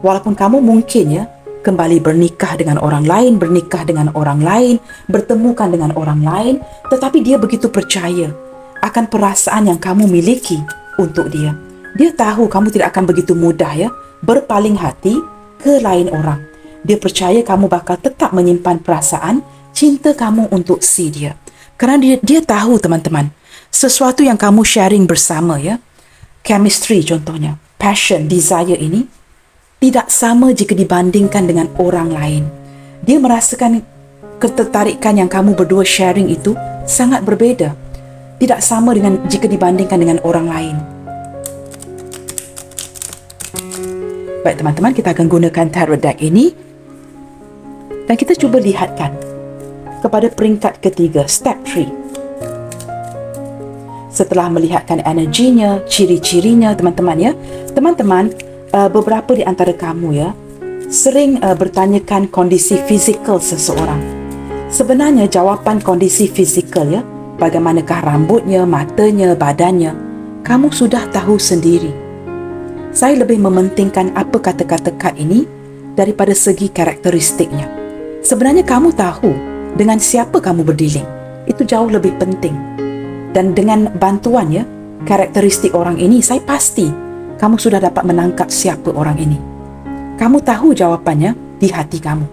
Walaupun kamu mungkin ya kembali bernikah dengan orang lain, bernikah dengan orang lain, bertemukan dengan orang lain, tetapi dia begitu percaya akan perasaan yang kamu miliki untuk dia. Dia tahu kamu tidak akan begitu mudah ya berpaling hati ke lain orang. Dia percaya kamu bakal tetap menyimpan perasaan cinta kamu untuk si dia. Kerana dia tahu teman-teman, sesuatu yang kamu sharing bersama ya, chemistry contohnya, passion, desire ini tidak sama jika dibandingkan dengan orang lain. Dia merasakan ketertarikan yang kamu berdua sharing itu sangat berbeza. Tidak sama dengan jika dibandingkan dengan orang lain. Baik teman-teman, kita akan gunakan tarot deck ini dan kita cuba lihatkan kepada peringkat ketiga, step 3. Setelah melihatkan energinya, ciri-cirinya teman-teman ya. Teman-teman, beberapa di antara kamu ya sering bertanyakan kondisi fizikal seseorang. Sebenarnya jawapan kondisi fizikal ya, bagaimanakah rambutnya, matanya, badannya, kamu sudah tahu sendiri. Saya lebih mementingkan apa kata-kata kad ini daripada segi karakteristiknya. Sebenarnya kamu tahu dengan siapa kamu berdealing. Itu jauh lebih penting. Dan dengan bantuan ya, karakteristik orang ini, saya pasti kamu sudah dapat menangkap siapa orang ini. Kamu tahu jawapannya di hati kamu.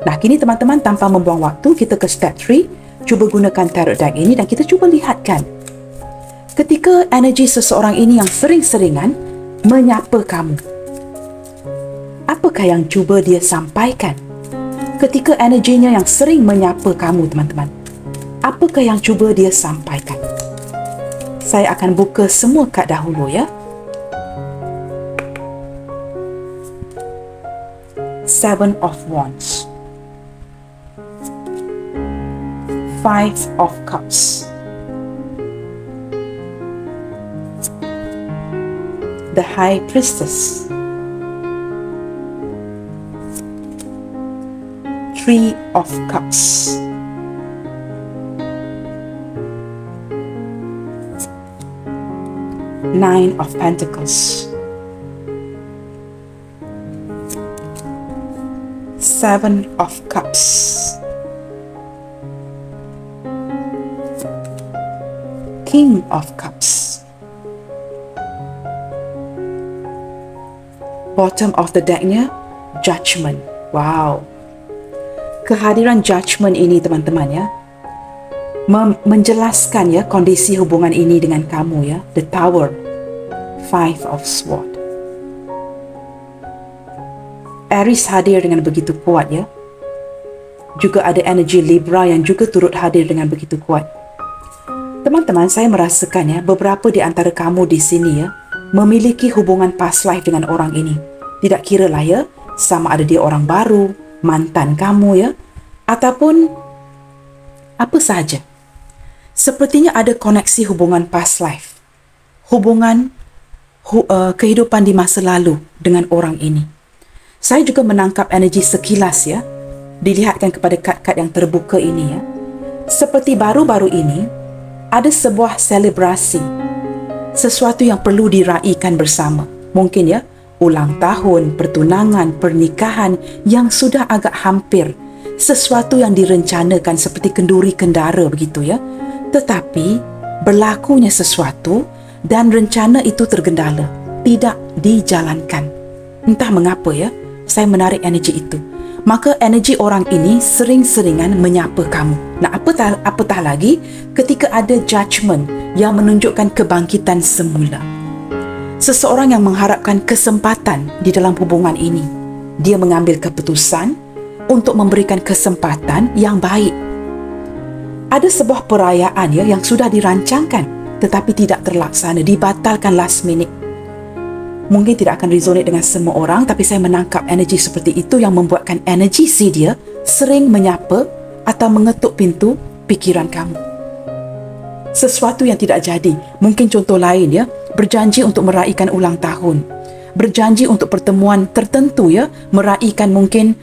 Nah, kini teman-teman, tanpa membuang waktu, kita ke step 3. Cuba gunakan tarot deck ini dan kita cuba lihatkan. Ketika energi seseorang ini yang sering-seringan menyapa kamu, apakah yang cuba dia sampaikan? Ketika energinya yang sering menyapa kamu, teman-teman, apakah yang cuba dia sampaikan? Saya akan buka semua kad dahulu ya. Seven of Wands, Five of Cups, the High Priestess, Three of Cups, Nine of Pentacles, Seven of Cups, King of Cups. Bottom of the decknya, Judgment. Wow. Kehadiran Judgment ini teman-teman ya, menjelaskan ya kondisi hubungan ini dengan kamu ya. The Tower, Five of Swords. Aries hadir dengan begitu kuat ya. Juga ada energi Libra yang juga turut hadir dengan begitu kuat. Teman-teman, saya merasakan ya, beberapa di antara kamu di sini ya, memiliki hubungan past life dengan orang ini. Tidak kira lah ya, sama ada dia orang baru, mantan kamu ya, ataupun apa sahaja. Sepertinya ada koneksi hubungan past life. Hubungan kehidupan di masa lalu dengan orang ini. Saya juga menangkap energi sekilas ya, dilihatkan kepada kad-kad yang terbuka ini ya. Seperti baru-baru ini, ada sebuah selebrasi, sesuatu yang perlu diraikan bersama. Mungkin ya, ulang tahun, pertunangan, pernikahan yang sudah agak hampir. Sesuatu yang direncanakan seperti kenduri kendara begitu ya. Tetapi, berlakunya sesuatu dan rencana itu tergendala, tidak dijalankan. Entah mengapa ya, saya menarik energi itu. Maka energi orang ini sering-seringan menyapa kamu. Nah, apatah lagi ketika ada judgment yang menunjukkan kebangkitan semula. Seseorang yang mengharapkan kesempatan di dalam hubungan ini. Dia mengambil keputusan untuk memberikan kesempatan yang baik. Ada sebuah perayaan ya yang sudah dirancangkan tetapi tidak terlaksana, dibatalkan last minute. Mungkin tidak akan resonate dengan semua orang, tapi saya menangkap energi seperti itu yang membuatkan energi si dia sering menyapa atau mengetuk pintu pikiran kamu. Sesuatu yang tidak jadi. Mungkin contoh lain ya, berjanji untuk meraihkan ulang tahun, berjanji untuk pertemuan tertentu ya, meraihkan mungkin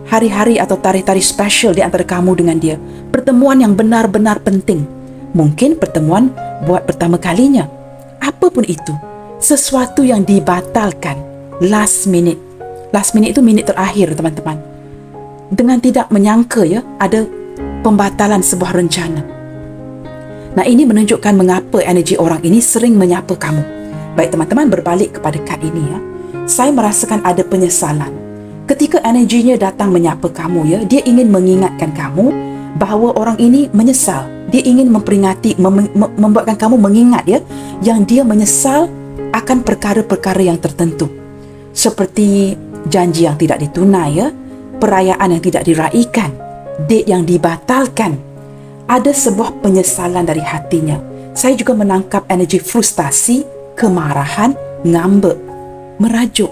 hari-hari atau tarikh-tarikh special di antara kamu dengan dia. Pertemuan yang benar-benar penting. Mungkin pertemuan buat pertama kalinya. Apapun itu. Sesuatu yang dibatalkan last minute. Last minute itu minit terakhir teman-teman. Dengan tidak menyangka ya, ada pembatalan sebuah rencana. Nah, ini menunjukkan mengapa energi orang ini sering menyapa kamu. Baik teman-teman, berbalik kepada kad ini ya. Saya merasakan ada penyesalan. Ketika energinya datang menyapa kamu ya, dia ingin mengingatkan kamu bahawa orang ini menyesal. Dia ingin memperingati, membuatkan kamu mengingat ya, yang dia menyesal akan perkara-perkara yang tertentu. Seperti janji yang tidak ditunai ya, perayaan yang tidak diraikan, date yang dibatalkan. Ada sebuah penyesalan dari hatinya. Saya juga menangkap energi frustasi, kemarahan, ngambek, merajuk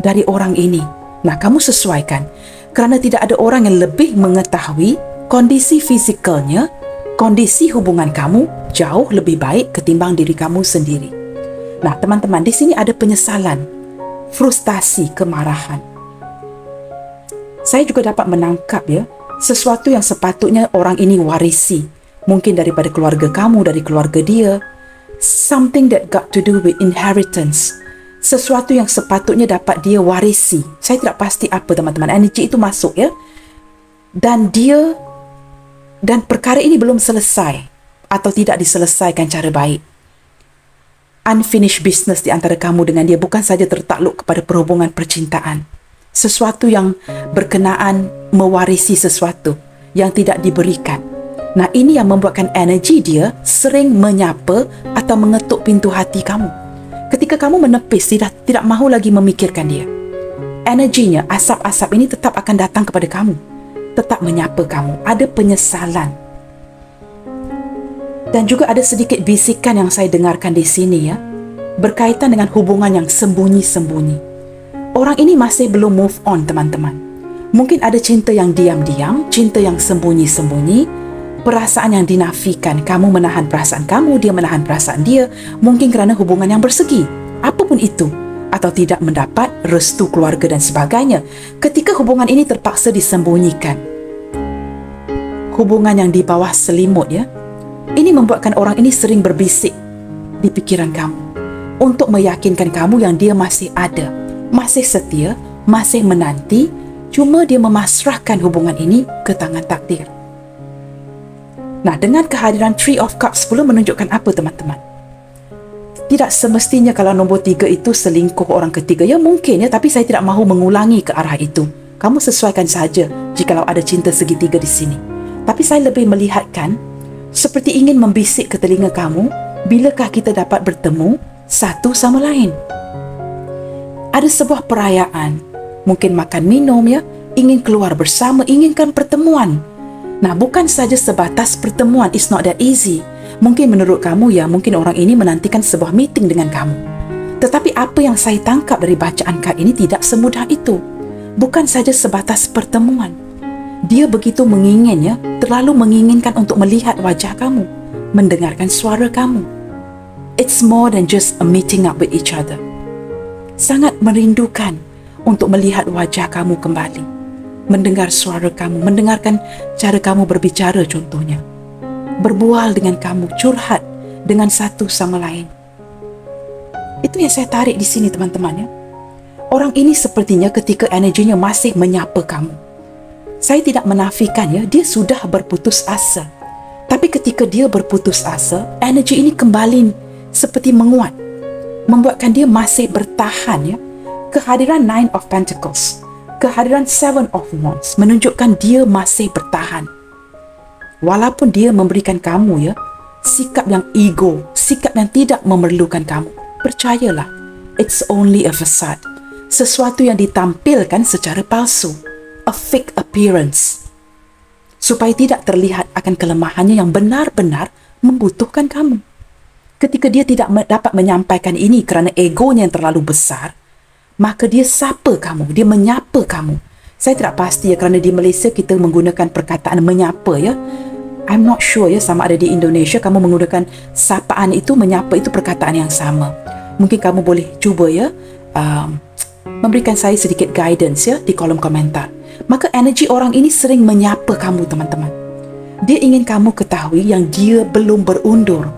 dari orang ini. Nah, kamu sesuaikan. Kerana tidak ada orang yang lebih mengetahui kondisi fizikalnya, kondisi hubungan kamu jauh lebih baik ketimbang diri kamu sendiri. Nah, teman-teman, di sini ada penyesalan, frustasi, kemarahan. Saya juga dapat menangkap ya, sesuatu yang sepatutnya orang ini warisi. Mungkin daripada keluarga kamu, dari keluarga dia. Something that got to do with inheritance. Sesuatu yang sepatutnya dapat dia warisi. Saya tidak pasti apa teman-teman, energi itu masuk ya. Dan perkara ini belum selesai atau tidak diselesaikan cara baik. Unfinished business di antara kamu dengan dia bukan saja tertakluk kepada perhubungan percintaan. Sesuatu yang berkenaan mewarisi sesuatu yang tidak diberikan. Nah, ini yang membuatkan energi dia sering menyapa atau mengetuk pintu hati kamu. Ketika kamu menepis, tidak mahu lagi memikirkan dia. Energinya, asap-asap ini tetap akan datang kepada kamu. Tetap menyapa kamu. Ada penyesalan. Dan juga ada sedikit bisikan yang saya dengarkan di sini ya, berkaitan dengan hubungan yang sembunyi-sembunyi. Orang ini masih belum move on teman-teman. Mungkin ada cinta yang diam-diam, cinta yang sembunyi-sembunyi, perasaan yang dinafikan. Kamu menahan perasaan kamu, dia menahan perasaan dia, mungkin kerana hubungan yang bersegi, apapun itu, atau tidak mendapat restu keluarga dan sebagainya. Ketika hubungan ini terpaksa disembunyikan, hubungan yang di bawah selimut ya, ini membuatkan orang ini sering berbisik di pikiran kamu untuk meyakinkan kamu yang dia masih ada, masih setia, masih menanti, cuma dia memasrahkan hubungan ini ke tangan takdir. Nah, dengan kehadiran Three of Cups pula menunjukkan apa teman-teman? Tidak semestinya kalau nombor 3 itu selingkuh orang ketiga. Ya mungkin ya, tapi saya tidak mahu mengulangi ke arah itu. Kamu sesuaikan saja jikalau ada cinta segitiga di sini. Tapi saya lebih melihatkan seperti ingin membisik ke telinga kamu, bilakah kita dapat bertemu satu sama lain? Ada sebuah perayaan, mungkin makan minum ya, ingin keluar bersama, inginkan pertemuan. Nah, bukan saja sebatas pertemuan, it's not that easy. Mungkin menurut kamu ya, mungkin orang ini menantikan sebuah meeting dengan kamu. Tetapi apa yang saya tangkap dari bacaan kad ini tidak semudah itu. Bukan saja sebatas pertemuan. Dia begitu menginginnya, terlalu menginginkan untuk melihat wajah kamu, mendengarkan suara kamu. It's more than just a meeting up with each other. Sangat merindukan untuk melihat wajah kamu kembali, mendengar suara kamu, mendengarkan cara kamu berbicara contohnya, berbual dengan kamu, curhat dengan satu sama lain. Itu yang saya tarik di sini teman-teman ya. Orang ini sepertinya ketika energinya masih menyapa kamu. Saya tidak menafikan ya, dia sudah berputus asa. Tapi ketika dia berputus asa, energi ini kembali seperti menguat, membuatkan dia masih bertahan ya. Kehadiran Nine of Pentacles, kehadiran Seven of Wands menunjukkan dia masih bertahan. Walaupun dia memberikan kamu ya sikap yang ego, sikap yang tidak memerlukan kamu, percayalah, it's only a facade. Sesuatu yang ditampilkan secara palsu, a fake appearance, supaya tidak terlihat akan kelemahannya yang benar-benar membutuhkan kamu. Ketika dia tidak dapat menyampaikan ini kerana egonya yang terlalu besar, maka dia sapa kamu, dia menyapa kamu. Saya tidak pasti ya, kerana di Malaysia kita menggunakan perkataan menyapa ya. I'm not sure ya sama ada di Indonesia kamu menggunakan sapaan itu, menyapa itu perkataan yang sama. Mungkin kamu boleh cuba ya memberikan saya sedikit guidance ya di kolom komentar. Maka energi orang ini sering menyapa kamu teman-teman. Dia ingin kamu ketahui yang dia belum berundur.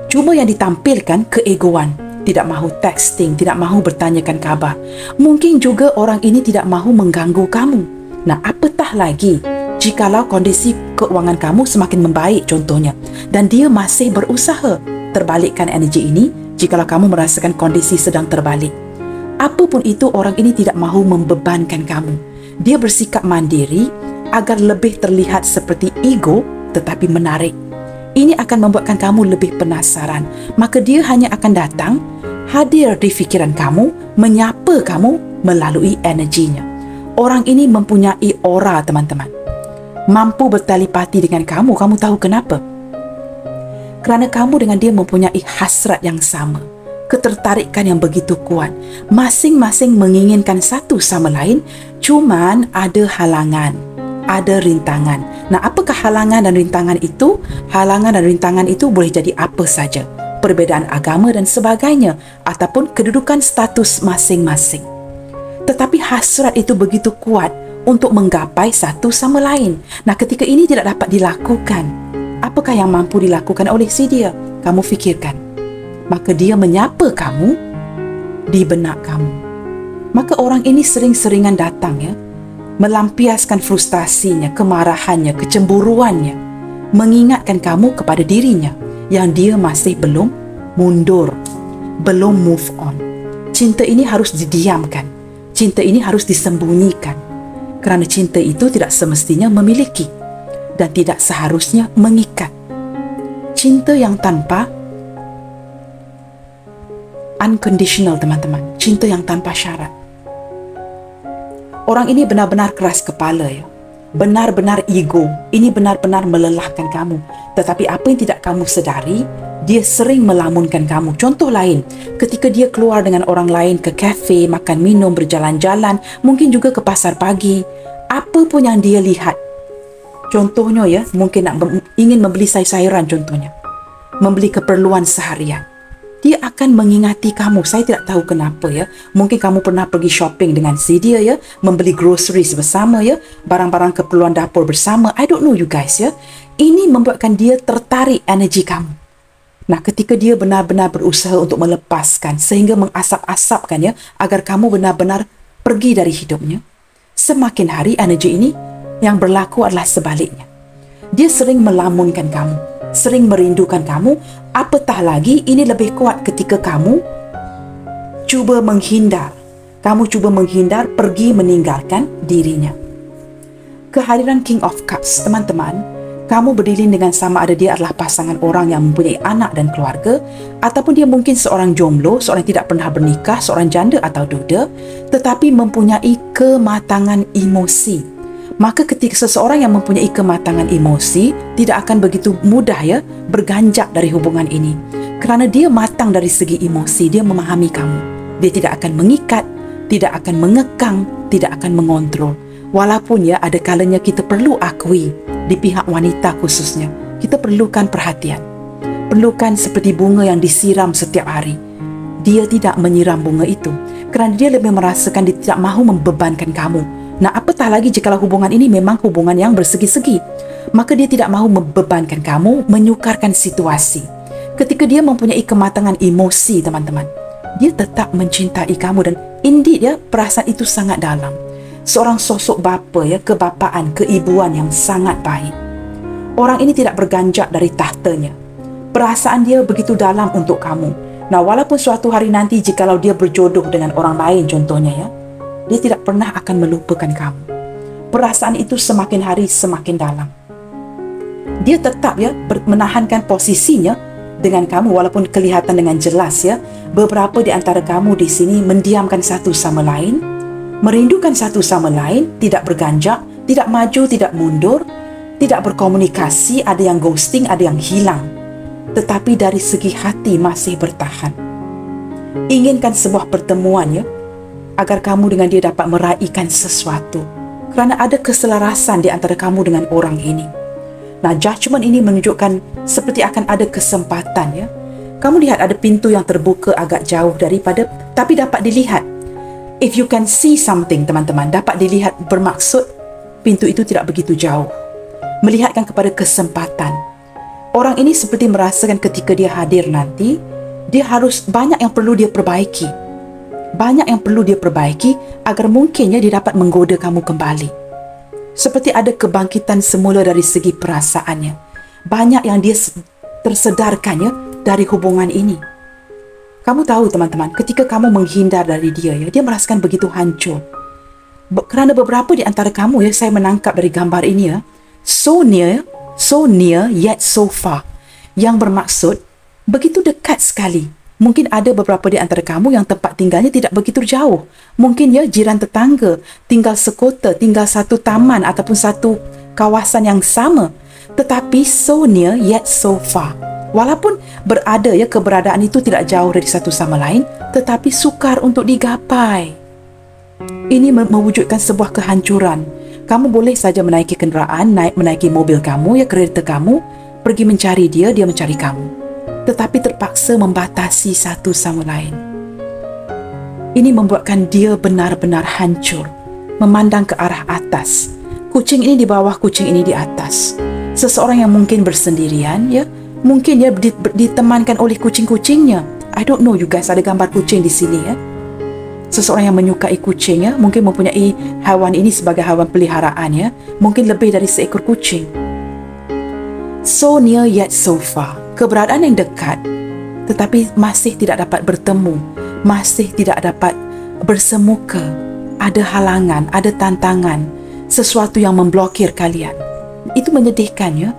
Cuma yang ditampilkan keegoan, tidak mahu texting, tidak mahu bertanyakan khabar. Mungkin juga orang ini tidak mahu mengganggu kamu. Nah, apatah lagi jikalau kondisi keuangan kamu semakin membaik contohnya, dan dia masih berusaha. Terbalikkan energi ini jikalau kamu merasakan kondisi sedang terbalik. Apapun itu, orang ini tidak mahu membebankan kamu. Dia bersikap mandiri agar lebih terlihat seperti ego tetapi menarik. Ini akan membuatkan kamu lebih penasaran. Maka dia hanya akan datang, hadir di fikiran kamu, menyapa kamu melalui energinya. Orang ini mempunyai aura teman-teman. Mampu bertelepati dengan kamu. Kamu tahu kenapa? Kerana kamu dengan dia mempunyai hasrat yang sama, ketertarikan yang begitu kuat. Masing-masing menginginkan satu sama lain, cuman ada halangan, ada rintangan. Nah, apakah halangan dan rintangan itu? Halangan dan rintangan itu boleh jadi apa saja. Perbezaan agama dan sebagainya, ataupun kedudukan status masing-masing. Tetapi hasrat itu begitu kuat untuk menggapai satu sama lain. Nah, ketika ini tidak dapat dilakukan, apakah yang mampu dilakukan oleh si dia? Kamu fikirkan. Maka dia menyapa kamu di benak kamu. Maka orang ini sering-seringan datang ya, melampiaskan frustasinya, kemarahannya, kecemburuannya, mengingatkan kamu kepada dirinya yang dia masih belum mundur, belum move on. Cinta ini harus didiamkan. Cinta ini harus disembunyikan. Kerana cinta itu tidak semestinya memiliki dan tidak seharusnya mengikat. Cinta yang tanpa unconditional teman-teman, cinta yang tanpa syarat. Orang ini benar-benar keras kepala ya, benar-benar ego. Ini benar-benar melelahkan kamu. Tetapi apa yang tidak kamu sedari, dia sering melamunkan kamu. Contoh lain, ketika dia keluar dengan orang lain ke kafe, makan minum, berjalan-jalan, mungkin juga ke pasar pagi, apa pun yang dia lihat, contohnya ya, mungkin ingin membeli sayur-sayuran contohnya, membeli keperluan seharian, dia akan mengingati kamu. Saya tidak tahu kenapa ya. Mungkin kamu pernah pergi shopping dengan si dia ya, membeli groceries bersama ya, barang-barang keperluan dapur bersama. I don't know you guys ya. Ini membuatkan dia tertarik energi kamu. Nah, ketika dia benar-benar berusaha untuk melepaskan sehingga mengasap-asapkan ya, agar kamu benar-benar pergi dari hidupnya, semakin hari energi ini yang berlaku adalah sebaliknya. Dia sering melamunkan kamu, sering merindukan kamu. Apatah lagi, ini lebih kuat ketika kamu cuba menghindar. Kamu cuba menghindar, pergi meninggalkan dirinya. Kehadiran King of Cups, teman-teman, kamu berdilin dengan sama ada dia adalah pasangan orang yang mempunyai anak dan keluarga, ataupun dia mungkin seorang jomblo, seorang yang tidak pernah bernikah, seorang janda atau duda, tetapi mempunyai kematangan emosi. Maka ketika seseorang yang mempunyai kematangan emosi, tidak akan begitu mudah berganjak dari hubungan ini. Kerana dia matang dari segi emosi, dia memahami kamu. Dia tidak akan mengikat, tidak akan mengekang, tidak akan mengontrol. Walaupun ada kalanya kita perlu akui, di pihak wanita khususnya, kita perlukan perhatian. Perlukan seperti bunga yang disiram setiap hari. Dia tidak menyiram bunga itu kerana dia lebih merasakan dia tidak mahu membebankan kamu. Nah, apatah lagi jika hubungan ini memang hubungan yang bersegi-segi, maka dia tidak mahu membebankan kamu, menyukarkan situasi. Ketika dia mempunyai kematangan emosi, teman-teman, dia tetap mencintai kamu dan indeed perasaan itu sangat dalam. Seorang sosok bapa kebapaan, keibuan yang sangat baik. Orang ini tidak berganjak dari tahtanya. Perasaan dia begitu dalam untuk kamu. Nah, walaupun suatu hari nanti jikalau dia berjodoh dengan orang lain contohnya dia tidak pernah akan melupakan kamu. Perasaan itu semakin hari semakin dalam. Dia tetap menahankan posisinya dengan kamu walaupun kelihatan dengan jelas beberapa di antara kamu di sini mendiamkan satu sama lain, merindukan satu sama lain, tidak berganjak, tidak maju, tidak mundur, tidak berkomunikasi, ada yang ghosting, ada yang hilang. Tetapi dari segi hati masih bertahan. Inginkan sebuah pertemuan agar kamu dengan dia dapat meraihkan sesuatu. Kerana ada keselarasan di antara kamu dengan orang ini. Nah, judgment ini menunjukkan seperti akan ada kesempatan Kamu lihat ada pintu yang terbuka agak jauh daripada, tapi dapat dilihat. If you can see something, teman-teman, dapat dilihat bermaksud pintu itu tidak begitu jauh. Melihatkan kepada kesempatan. Orang ini seperti merasakan ketika dia hadir nanti, dia harus banyak yang perlu dia perbaiki. Banyak yang perlu dia perbaiki agar mungkin dia dapat menggoda kamu kembali. Seperti ada kebangkitan semula dari segi perasaannya. Banyak yang dia tersedarkan dari hubungan ini. Kamu tahu, teman-teman, ketika kamu menghindar dari dia, dia merasakan begitu hancur. Kerana beberapa di antara kamu saya menangkap dari gambar ini so near yet so far. Yang bermaksud begitu dekat sekali. Mungkin ada beberapa di antara kamu yang tempat tinggalnya tidak begitu jauh. Mungkin jiran tetangga, tinggal sekota, tinggal satu taman ataupun satu kawasan yang sama. Tetapi so near yet so far. Walaupun berada keberadaan itu tidak jauh dari satu sama lain, tetapi sukar untuk digapai. Ini mewujudkan sebuah kehancuran. Kamu boleh saja menaiki kenderaan, menaiki mobil kamu, kereta kamu, pergi mencari dia, dia mencari kamu. Tetapi terpaksa membatasi satu sama lain. Ini membuatkan dia benar-benar hancur, memandang ke arah atas. Kucing ini di bawah, kucing ini di atas. Seseorang yang mungkin bersendirian, mungkin ditemankan oleh kucing-kucingnya. I don't know, you guys, ada gambar kucing di sini Seseorang yang menyukai kucing mungkin mempunyai hewan ini sebagai hewan peliharaan mungkin lebih dari seekor kucing. So near yet so far. Keberadaan yang dekat tetapi masih tidak dapat bertemu, masih tidak dapat bersemuka. Ada halangan, ada tantangan, sesuatu yang memblokir kalian. Itu menyedihkan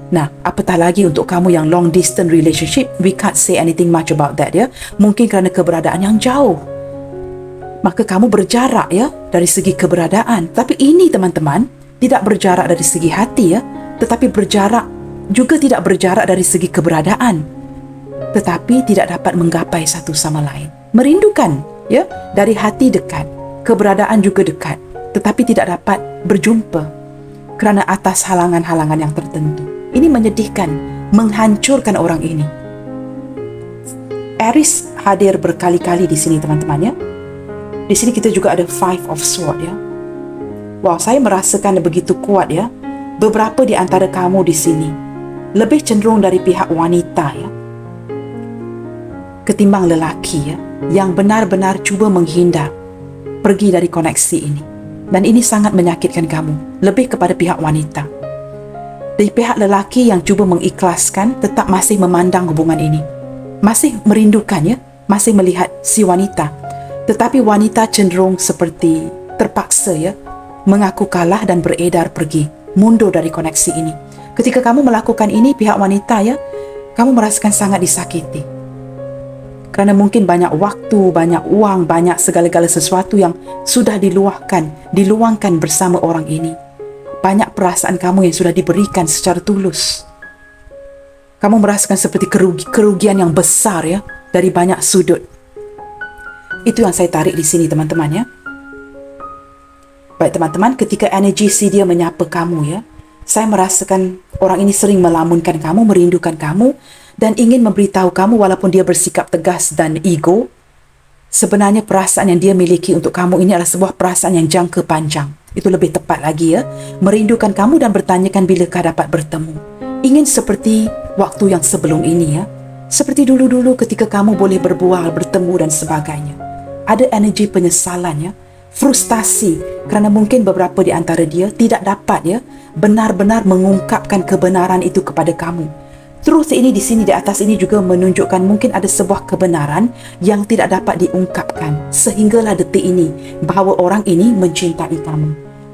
Nah, apatah lagi untuk kamu yang long distance relationship, we can't say anything much about that Mungkin kerana keberadaan yang jauh. Maka kamu berjarak dari segi keberadaan. Tapi ini, teman-teman, tidak berjarak dari segi hati tetapi berjarak juga tidak berjarak dari segi keberadaan. Tetapi tidak dapat menggapai satu sama lain. Merindukan dari hati dekat, keberadaan juga dekat, tetapi tidak dapat berjumpa kerana atas halangan-halangan yang tertentu. Ini menyedihkan, menghancurkan orang ini. Aries hadir berkali-kali di sini, teman-teman Di sini kita juga ada Five of Swords Wow, saya merasakan begitu kuat Beberapa di antara kamu di sini lebih cenderung dari pihak wanita ketimbang lelaki yang benar-benar cuba menghindar pergi dari koneksi ini. Dan ini sangat menyakitkan kamu, lebih kepada pihak wanita. dari pihak lelaki yang cuba mengikhlaskan, tetap masih memandang hubungan ini, masih merindukan ya, masih melihat si wanita. Tetapi wanita cenderung seperti terpaksa ya, mengaku kalah dan beredar pergi, mundur dari koneksi ini. Ketika kamu melakukan ini, pihak wanita ya, kamu merasakan sangat disakiti. Kerana mungkin banyak waktu, banyak uang, banyak segala-gala sesuatu yang sudah diluangkan bersama orang ini. Banyak perasaan kamu yang sudah diberikan secara tulus. Kamu merasakan seperti kerugian yang besar ya, dari banyak sudut. Itu yang saya tarik di sini teman-teman ya. Baik teman-teman, ketika energi si dia menyapa kamu ya, saya merasakan orang ini sering melamunkan kamu, merindukan kamu, dan ingin memberitahu kamu walaupun dia bersikap tegas dan ego, sebenarnya perasaan yang dia miliki untuk kamu ini adalah sebuah perasaan yang jangka panjang. Itu lebih tepat lagi ya. Merindukan kamu dan bertanyakan bilakah dapat bertemu. Ingin seperti waktu yang sebelum ini ya. Seperti dulu-dulu ketika kamu boleh berbual, bertemu dan sebagainya. Ada energi penyesalan ya. Frustasi kerana mungkin beberapa di antara dia tidak dapat ya benar-benar mengungkapkan kebenaran itu kepada kamu. Truth ini di sini di atas ini juga menunjukkan mungkin ada sebuah kebenaran yang tidak dapat diungkapkan sehinggalah detik ini bahawa orang ini mencintai kamu.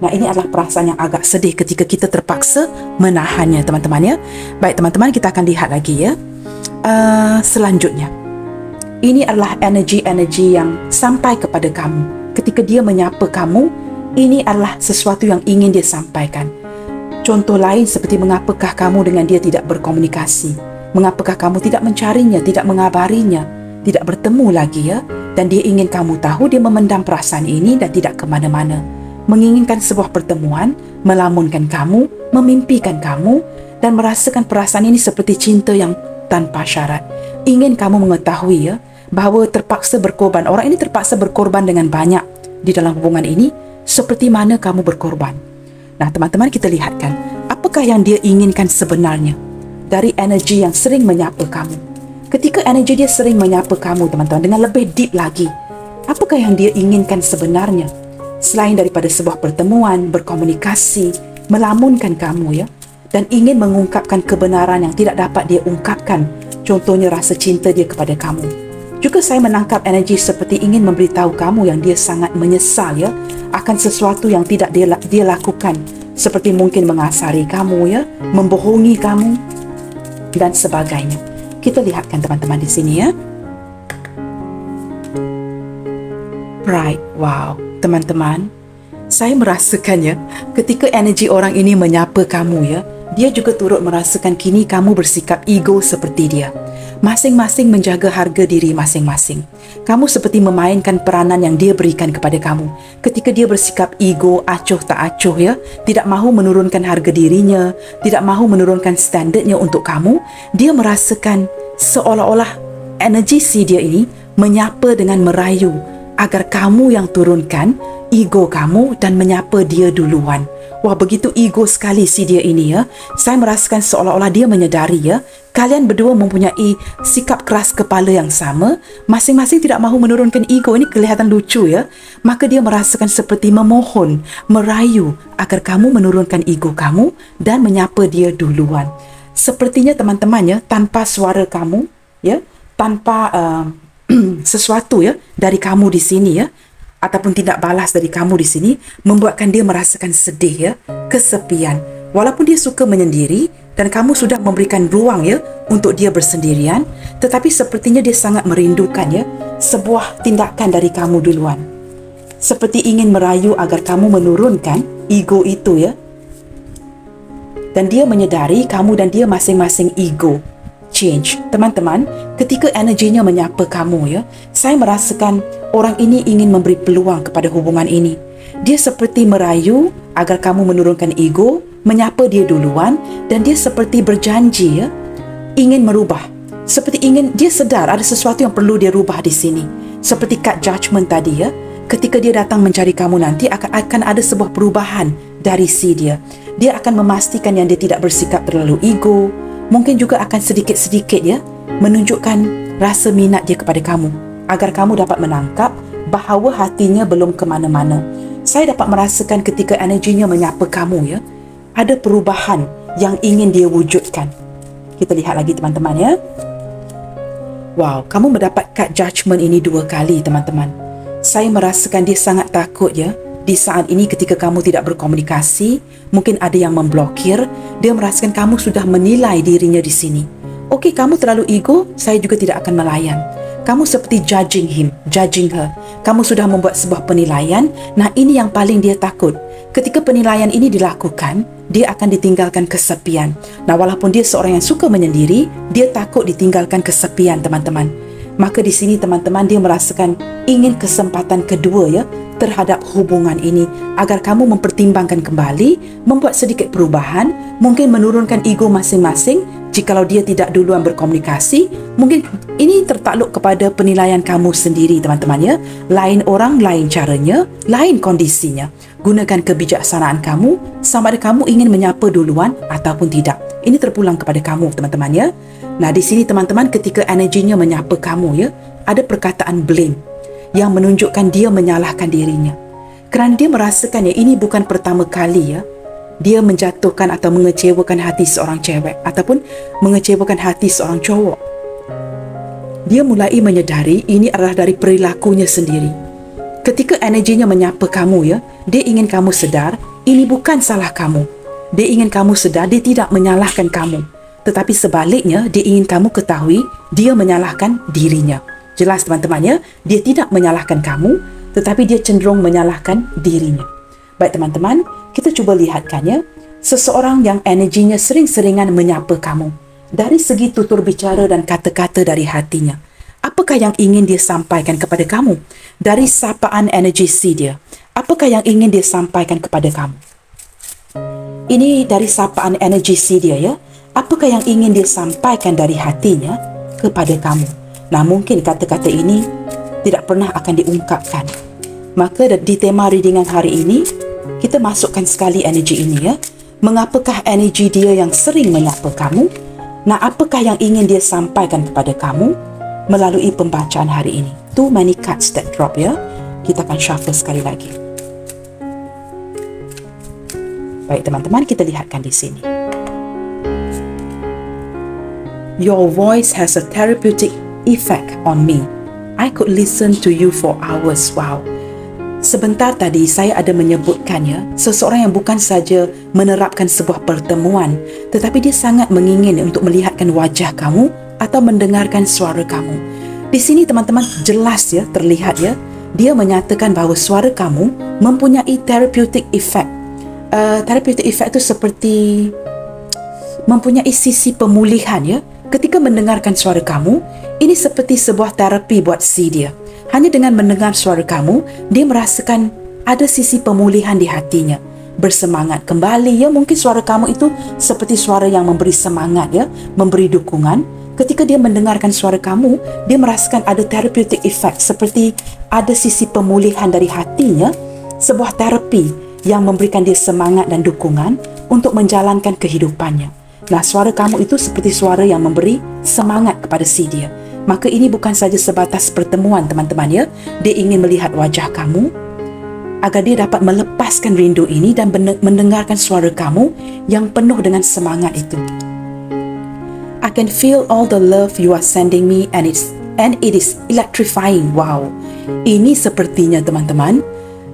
Nah, ini adalah perasaan yang agak sedih ketika kita terpaksa menahannya teman-teman ya. Baik teman-teman, kita akan lihat lagi ya. Selanjutnya, ini adalah energi-energi yang sampai kepada kamu. Ketika dia menyapa kamu, ini adalah sesuatu yang ingin dia sampaikan. Contoh lain seperti mengapakah kamu dengan dia tidak berkomunikasi, mengapakah kamu tidak mencarinya, tidak mengabarinya, tidak bertemu lagi ya, dan dia ingin kamu tahu dia memendam perasaan ini dan tidak ke mana-mana, menginginkan sebuah pertemuan, melamunkan kamu, memimpikan kamu, dan merasakan perasaan ini seperti cinta yang tanpa syarat. Ingin kamu mengetahui ya, bahawa terpaksa berkorban, orang ini terpaksa berkorban dengan banyak di dalam hubungan ini, seperti mana kamu berkorban. Nah teman-teman, kita lihatkan apakah yang dia inginkan sebenarnya dari energi yang sering menyapa kamu. Ketika energi dia sering menyapa kamu teman-teman dengan lebih deep lagi, apakah yang dia inginkan sebenarnya selain daripada sebuah pertemuan, berkomunikasi, melamunkan kamu ya, dan ingin mengungkapkan kebenaran yang tidak dapat dia ungkapkan, contohnya rasa cinta dia kepada kamu. Juga saya menangkap energi seperti ingin memberitahu kamu yang dia sangat menyesal ya akan sesuatu yang tidak dia lakukan, seperti mungkin mengasari kamu ya, membohongi kamu dan sebagainya. Kita lihatkan teman-teman di sini ya. Right, wow, teman-teman, saya merasakan ya, ketika energi orang ini menyapa kamu ya, dia juga turut merasakan kini kamu bersikap ego seperti dia. Masing-masing menjaga harga diri masing-masing. Kamu seperti memainkan peranan yang dia berikan kepada kamu. Ketika dia bersikap ego, acuh tak acuh ya, tidak mahu menurunkan harga dirinya, tidak mahu menurunkan standardnya untuk kamu, dia merasakan seolah-olah energi si dia ini menyapa dengan merayu agar kamu yang turunkan ego kamu dan menyapa dia duluan. Wah, begitu ego sekali si dia ini ya. Saya merasakan seolah-olah dia menyedari ya, kalian berdua mempunyai sikap keras kepala yang sama, masing-masing tidak mahu menurunkan ego. Ini kelihatan lucu ya. Maka dia merasakan seperti memohon, merayu agar kamu menurunkan ego kamu dan menyapa dia duluan. Sepertinya teman-teman ya, tanpa suara kamu ya, tanpa sesuatu ya dari kamu di sini ya, ataupun tindak balas dari kamu di sini, membuatkan dia merasakan sedih ya, kesepian. Walaupun dia suka menyendiri dan kamu sudah memberikan ruang ya untuk dia bersendirian, tetapi sepertinya dia sangat merindukan ya sebuah tindakan dari kamu duluan. Seperti ingin merayu agar kamu menurunkan ego itu ya. Dan dia menyedari kamu dan dia masing-masing ego change. Teman-teman, ketika energinya menyapa kamu ya, saya merasakan orang ini ingin memberi peluang kepada hubungan ini. Dia seperti merayu agar kamu menurunkan ego, menyapa dia duluan, dan dia seperti berjanji ya, ingin merubah. Seperti ingin, dia sedar ada sesuatu yang perlu dia rubah di sini. Seperti cut judgment tadi ya, ketika dia datang mencari kamu nanti akan ada sebuah perubahan dari si dia. Dia akan memastikan yang dia tidak bersikap terlalu ego, mungkin juga akan sedikit-sedikit ya menunjukkan rasa minat dia kepada kamu, agar kamu dapat menangkap bahawa hatinya belum ke mana-mana. Saya dapat merasakan ketika energinya menyapa kamu ya, ada perubahan yang ingin dia wujudkan. Kita lihat lagi teman-teman ya. Wow, kamu mendapat kad judgment ini 2 kali teman-teman. Saya merasakan dia sangat takut ya. Di saat ini ketika kamu tidak berkomunikasi, mungkin ada yang memblokir, dia merasakan kamu sudah menilai dirinya di sini. Okey, kamu terlalu ego, saya juga tidak akan melayan. Kamu seperti judging him, judging her. Kamu sudah membuat sebuah penilaian. Nah, ini yang paling dia takut. Ketika penilaian ini dilakukan, dia akan ditinggalkan kesepian. Nah, walaupun dia seorang yang suka menyendiri, dia takut ditinggalkan kesepian, teman-teman. Maka di sini teman-teman dia merasakan ingin kesempatan kedua ya terhadap hubungan ini agar kamu mempertimbangkan kembali, membuat sedikit perubahan, mungkin menurunkan ego masing-masing. Jikalau dia tidak duluan berkomunikasi, mungkin ini tertakluk kepada penilaian kamu sendiri teman-teman ya. Lain orang, lain caranya, lain kondisinya. Gunakan kebijaksanaan kamu, sama ada kamu ingin menyapa duluan ataupun tidak. Ini terpulang kepada kamu teman-teman ya. Nah, di sini teman-teman ketika energinya menyapa kamu ya, ada perkataan blame yang menunjukkan dia menyalahkan dirinya. Kerana dia merasakan ya ini bukan pertama kali ya dia menjatuhkan atau mengecewakan hati seorang cewek ataupun mengecewakan hati seorang cowok. Dia mulai menyedari ini adalah dari perilakunya sendiri. Ketika energinya menyapa kamu ya, dia ingin kamu sedar ini bukan salah kamu. Dia ingin kamu sedar dia tidak menyalahkan kamu. Tetapi sebaliknya, dia ingin kamu ketahui dia menyalahkan dirinya. Jelas teman-teman ya, dia tidak menyalahkan kamu, tetapi dia cenderung menyalahkan dirinya. Baik teman-teman, kita cuba lihatkan ya, seseorang yang energinya sering-seringan menyapa kamu. Dari segi tutur bicara dan kata-kata dari hatinya, apakah yang ingin dia sampaikan kepada kamu? Dari sapaan energi si dia, apakah yang ingin dia sampaikan kepada kamu? Ini dari sapaan energi si dia ya. Apakah yang ingin dia sampaikan dari hatinya kepada kamu? Nah, mungkin kata-kata ini tidak pernah akan diungkapkan. Maka di tema readingan hari ini, kita masukkan sekali energi ini ya. Mengapakah energi dia yang sering menyapa kamu? Nah, apakah yang ingin dia sampaikan kepada kamu melalui pembacaan hari ini? Too many cards that drop ya. Kita akan shuffle sekali lagi. Baik teman-teman, kita lihatkan di sini. Your voice has a therapeutic effect on me. I could listen to you for hours. Wow. Sebentar tadi saya ada menyebutkannya, seseorang yang bukan saja menerapkan sebuah pertemuan, tetapi dia sangat mengingin untuk melihatkan wajah kamu atau mendengarkan suara kamu. Di sini teman-teman jelas ya, terlihat ya, dia menyatakan bahawa suara kamu mempunyai therapeutic effect. Therapeutic effect itu seperti mempunyai sisi pemulihan ya. Ketika mendengarkan suara kamu, ini seperti sebuah terapi buat si dia. Hanya dengan mendengar suara kamu, dia merasakan ada sisi pemulihan di hatinya. Bersemangat kembali ya, mungkin suara kamu itu seperti suara yang memberi semangat ya, memberi dukungan. Ketika dia mendengarkan suara kamu, dia merasakan ada therapeutic effect, seperti ada sisi pemulihan dari hatinya, sebuah terapi yang memberikan dia semangat dan dukungan untuk menjalankan kehidupannya. Nah, suara kamu itu seperti suara yang memberi semangat kepada si dia. Maka ini bukan saja sebatas pertemuan teman-teman ya. Dia ingin melihat wajah kamu agar dia dapat melepaskan rindu ini dan mendengarkan suara kamu yang penuh dengan semangat itu. I can feel all the love you are sending me and it is electrifying. Wow. Ini sepertinya teman-teman,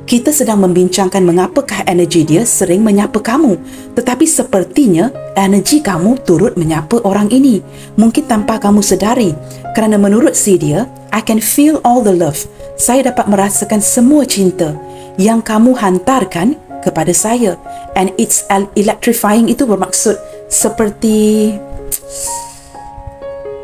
kita sedang membincangkan mengapakah energi dia sering menyapa kamu. Tetapi sepertinya energi kamu turut menyapa orang ini. Mungkin tanpa kamu sedari. Kerana menurut si dia, I can feel all the love. Saya dapat merasakan semua cinta yang kamu hantarkan kepada saya. And it's electrifying itu bermaksud seperti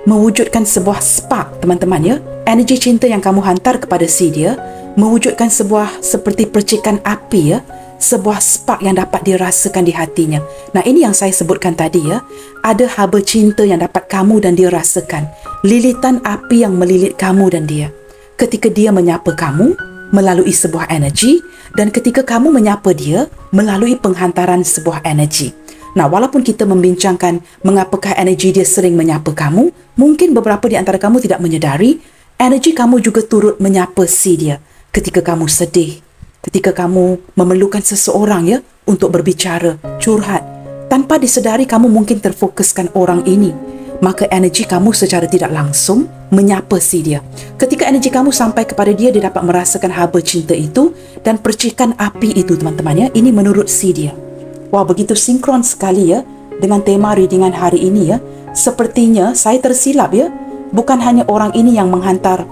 mewujudkan sebuah spark teman-teman ya. Energi cinta yang kamu hantar kepada si dia mewujudkan sebuah seperti percikan api ya, sebuah spark yang dapat dirasakan di hatinya. Nah, ini yang saya sebutkan tadi ya, ada haba cinta yang dapat kamu dan dia rasakan, lilitan api yang melilit kamu dan dia ketika dia menyapa kamu melalui sebuah energi, dan ketika kamu menyapa dia melalui penghantaran sebuah energi. Nah, walaupun kita membincangkan mengapakah energi dia sering menyapa kamu, mungkin beberapa di antara kamu tidak menyedari energi kamu juga turut menyapa si dia. Ketika kamu sedih, ketika kamu memerlukan seseorang ya untuk berbicara, curhat, Tanpa disedari kamu mungkin terfokuskan orang ini, maka energi kamu secara tidak langsung menyapa si dia. Ketika energi kamu sampai kepada dia, dia dapat merasakan haba cinta itu dan percikan api itu, teman-teman ya. Ini menurut si dia. Wah, begitu sinkron sekali ya dengan tema readingan hari ini ya. Sepertinya saya tersilap ya. Bukan hanya orang ini yang menghantar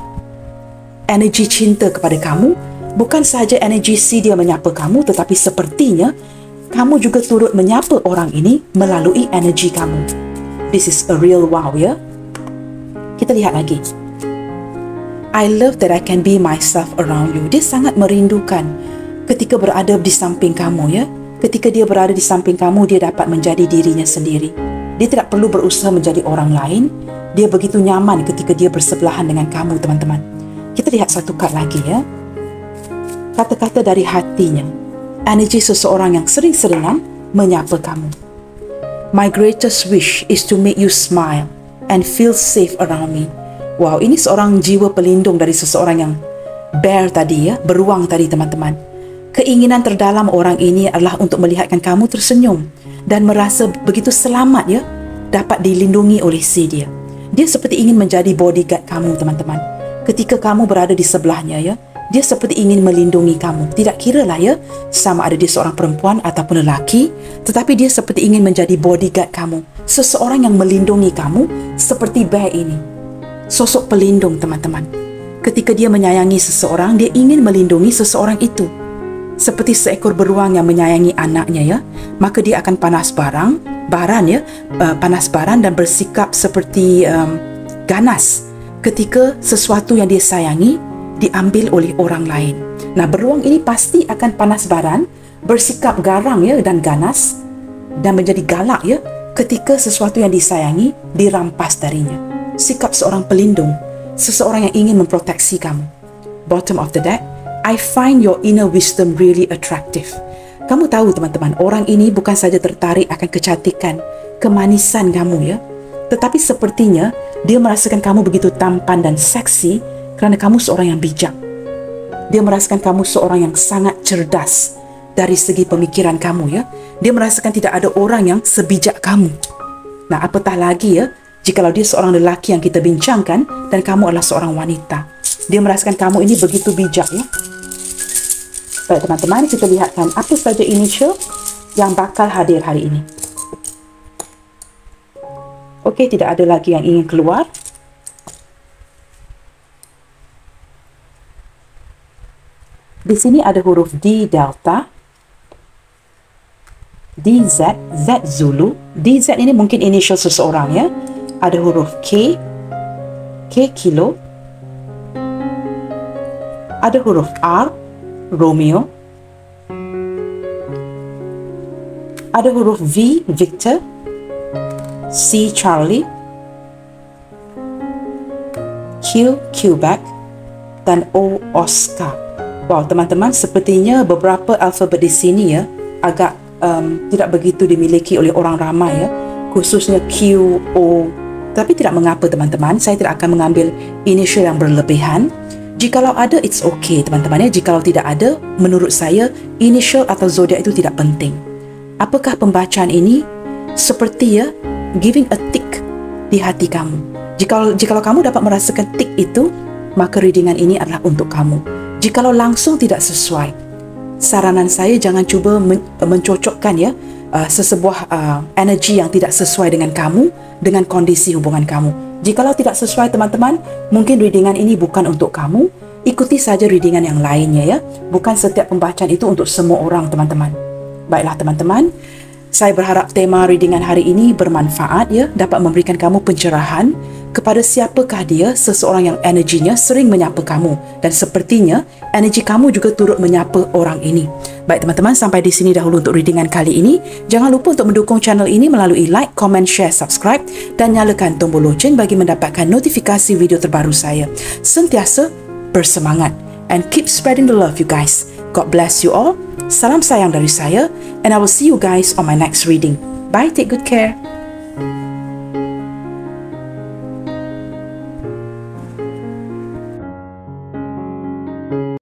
energi cinta kepada kamu, bukan sahaja energi si dia menyapa kamu, tetapi sepertinya kamu juga turut menyapa orang ini melalui energi kamu. This is a real wow ya. Kita lihat lagi. I love that I can be myself around you. Dia sangat merindukan ketika berada di samping kamu ya. Ketika dia berada di samping kamu, dia dapat menjadi dirinya sendiri. Dia tidak perlu berusaha menjadi orang lain. Dia begitu nyaman ketika dia bersebelahan dengan kamu, teman-teman. Kita lihat satu kad lagi ya. Kata-kata dari hatinya. Energi seseorang yang sering-seringan menyapa kamu. My greatest wish is to make you smile and feel safe around me. Wow, ini seorang jiwa pelindung dari seseorang yang bear tadi ya, beruang tadi, teman-teman. Keinginan terdalam orang ini adalah untuk melihatkan kamu tersenyum dan merasa begitu selamat ya, dapat dilindungi oleh si dia. Dia seperti ingin menjadi bodyguard kamu, teman-teman. Ketika kamu berada di sebelahnya ya, dia seperti ingin melindungi kamu. Tidak kiralah ya, sama ada dia seorang perempuan ataupun lelaki, tetapi dia seperti ingin menjadi bodyguard kamu. Seseorang yang melindungi kamu seperti bear ini. Sosok pelindung, teman-teman. Ketika dia menyayangi seseorang, dia ingin melindungi seseorang itu. Seperti seekor beruang yang menyayangi anaknya ya, maka dia akan panas baran dan bersikap seperti ganas ketika sesuatu yang dia sayangi diambil oleh orang lain. Nah, beruang ini pasti akan panas baran, bersikap garang ya dan ganas dan menjadi galak ya ketika sesuatu yang disayangi dirampas darinya. Sikap seorang pelindung, seseorang yang ingin memproteksi kamu. Bottom of the deck, I find your inner wisdom really attractive. Kamu tahu, teman-teman, orang ini bukan saja tertarik akan kecantikan, kemanisan kamu ya, tetapi sepertinya dia merasakan kamu begitu tampan dan seksi kerana kamu seorang yang bijak. Dia merasakan kamu seorang yang sangat cerdas dari segi pemikiran kamu ya. Dia merasakan tidak ada orang yang sebijak kamu. Nah, apatah lagi ya, jikalau dia seorang lelaki yang kita bincangkan dan kamu adalah seorang wanita. Dia merasakan kamu ini begitu bijak ya. Baik, teman-teman, kita lihatkan apa saja initial yang bakal hadir hari ini. Okey, tidak ada lagi yang ingin keluar. Di sini ada huruf D Delta, DZ, Z Zulu. DZ ini mungkin initial seseorang ya. Ada huruf K, K Kilo. Ada huruf R, Romeo. Ada huruf V, Victor. C, Charlie. Q, Quebec. Dan O, Oscar. Wow, teman-teman, sepertinya beberapa alfabet di sini ya agak tidak begitu dimiliki oleh orang ramai ya, khususnya Q, O. Tapi tidak mengapa, teman-teman, saya tidak akan mengambil initial yang berlebihan. Jikalau ada, it's okay, teman-teman ya. Jikalau tidak ada, menurut saya initial atau zodiak itu tidak penting. Apakah pembacaan ini seperti ya giving a tick di hati kamu? Jikalau kamu dapat merasakan tick itu, maka readingan ini adalah untuk kamu. Jikalau langsung tidak sesuai, saranan saya jangan cuba mencocokkan ya sesebuah energi yang tidak sesuai dengan kamu, dengan kondisi hubungan kamu. Jikalau tidak sesuai, teman-teman, mungkin readingan ini bukan untuk kamu. Ikuti saja readingan yang lainnya ya. Bukan setiap pembacaan itu untuk semua orang, teman-teman. Baiklah, teman-teman, saya berharap tema readingan hari ini bermanfaat ya, dapat memberikan kamu pencerahan kepada siapakah dia, seseorang yang energinya sering menyapa kamu, dan sepertinya energi kamu juga turut menyapa orang ini. Baik, teman-teman, sampai di sini dahulu untuk readingan kali ini. Jangan lupa untuk mendukung channel ini melalui like, comment, share, subscribe dan nyalakan tombol loceng bagi mendapatkan notifikasi video terbaru saya. Sentiasa bersemangat and keep spreading the love, you guys. God bless you all. Salam sayang dari saya, and I will see you guys on my next reading. Bye, take good care.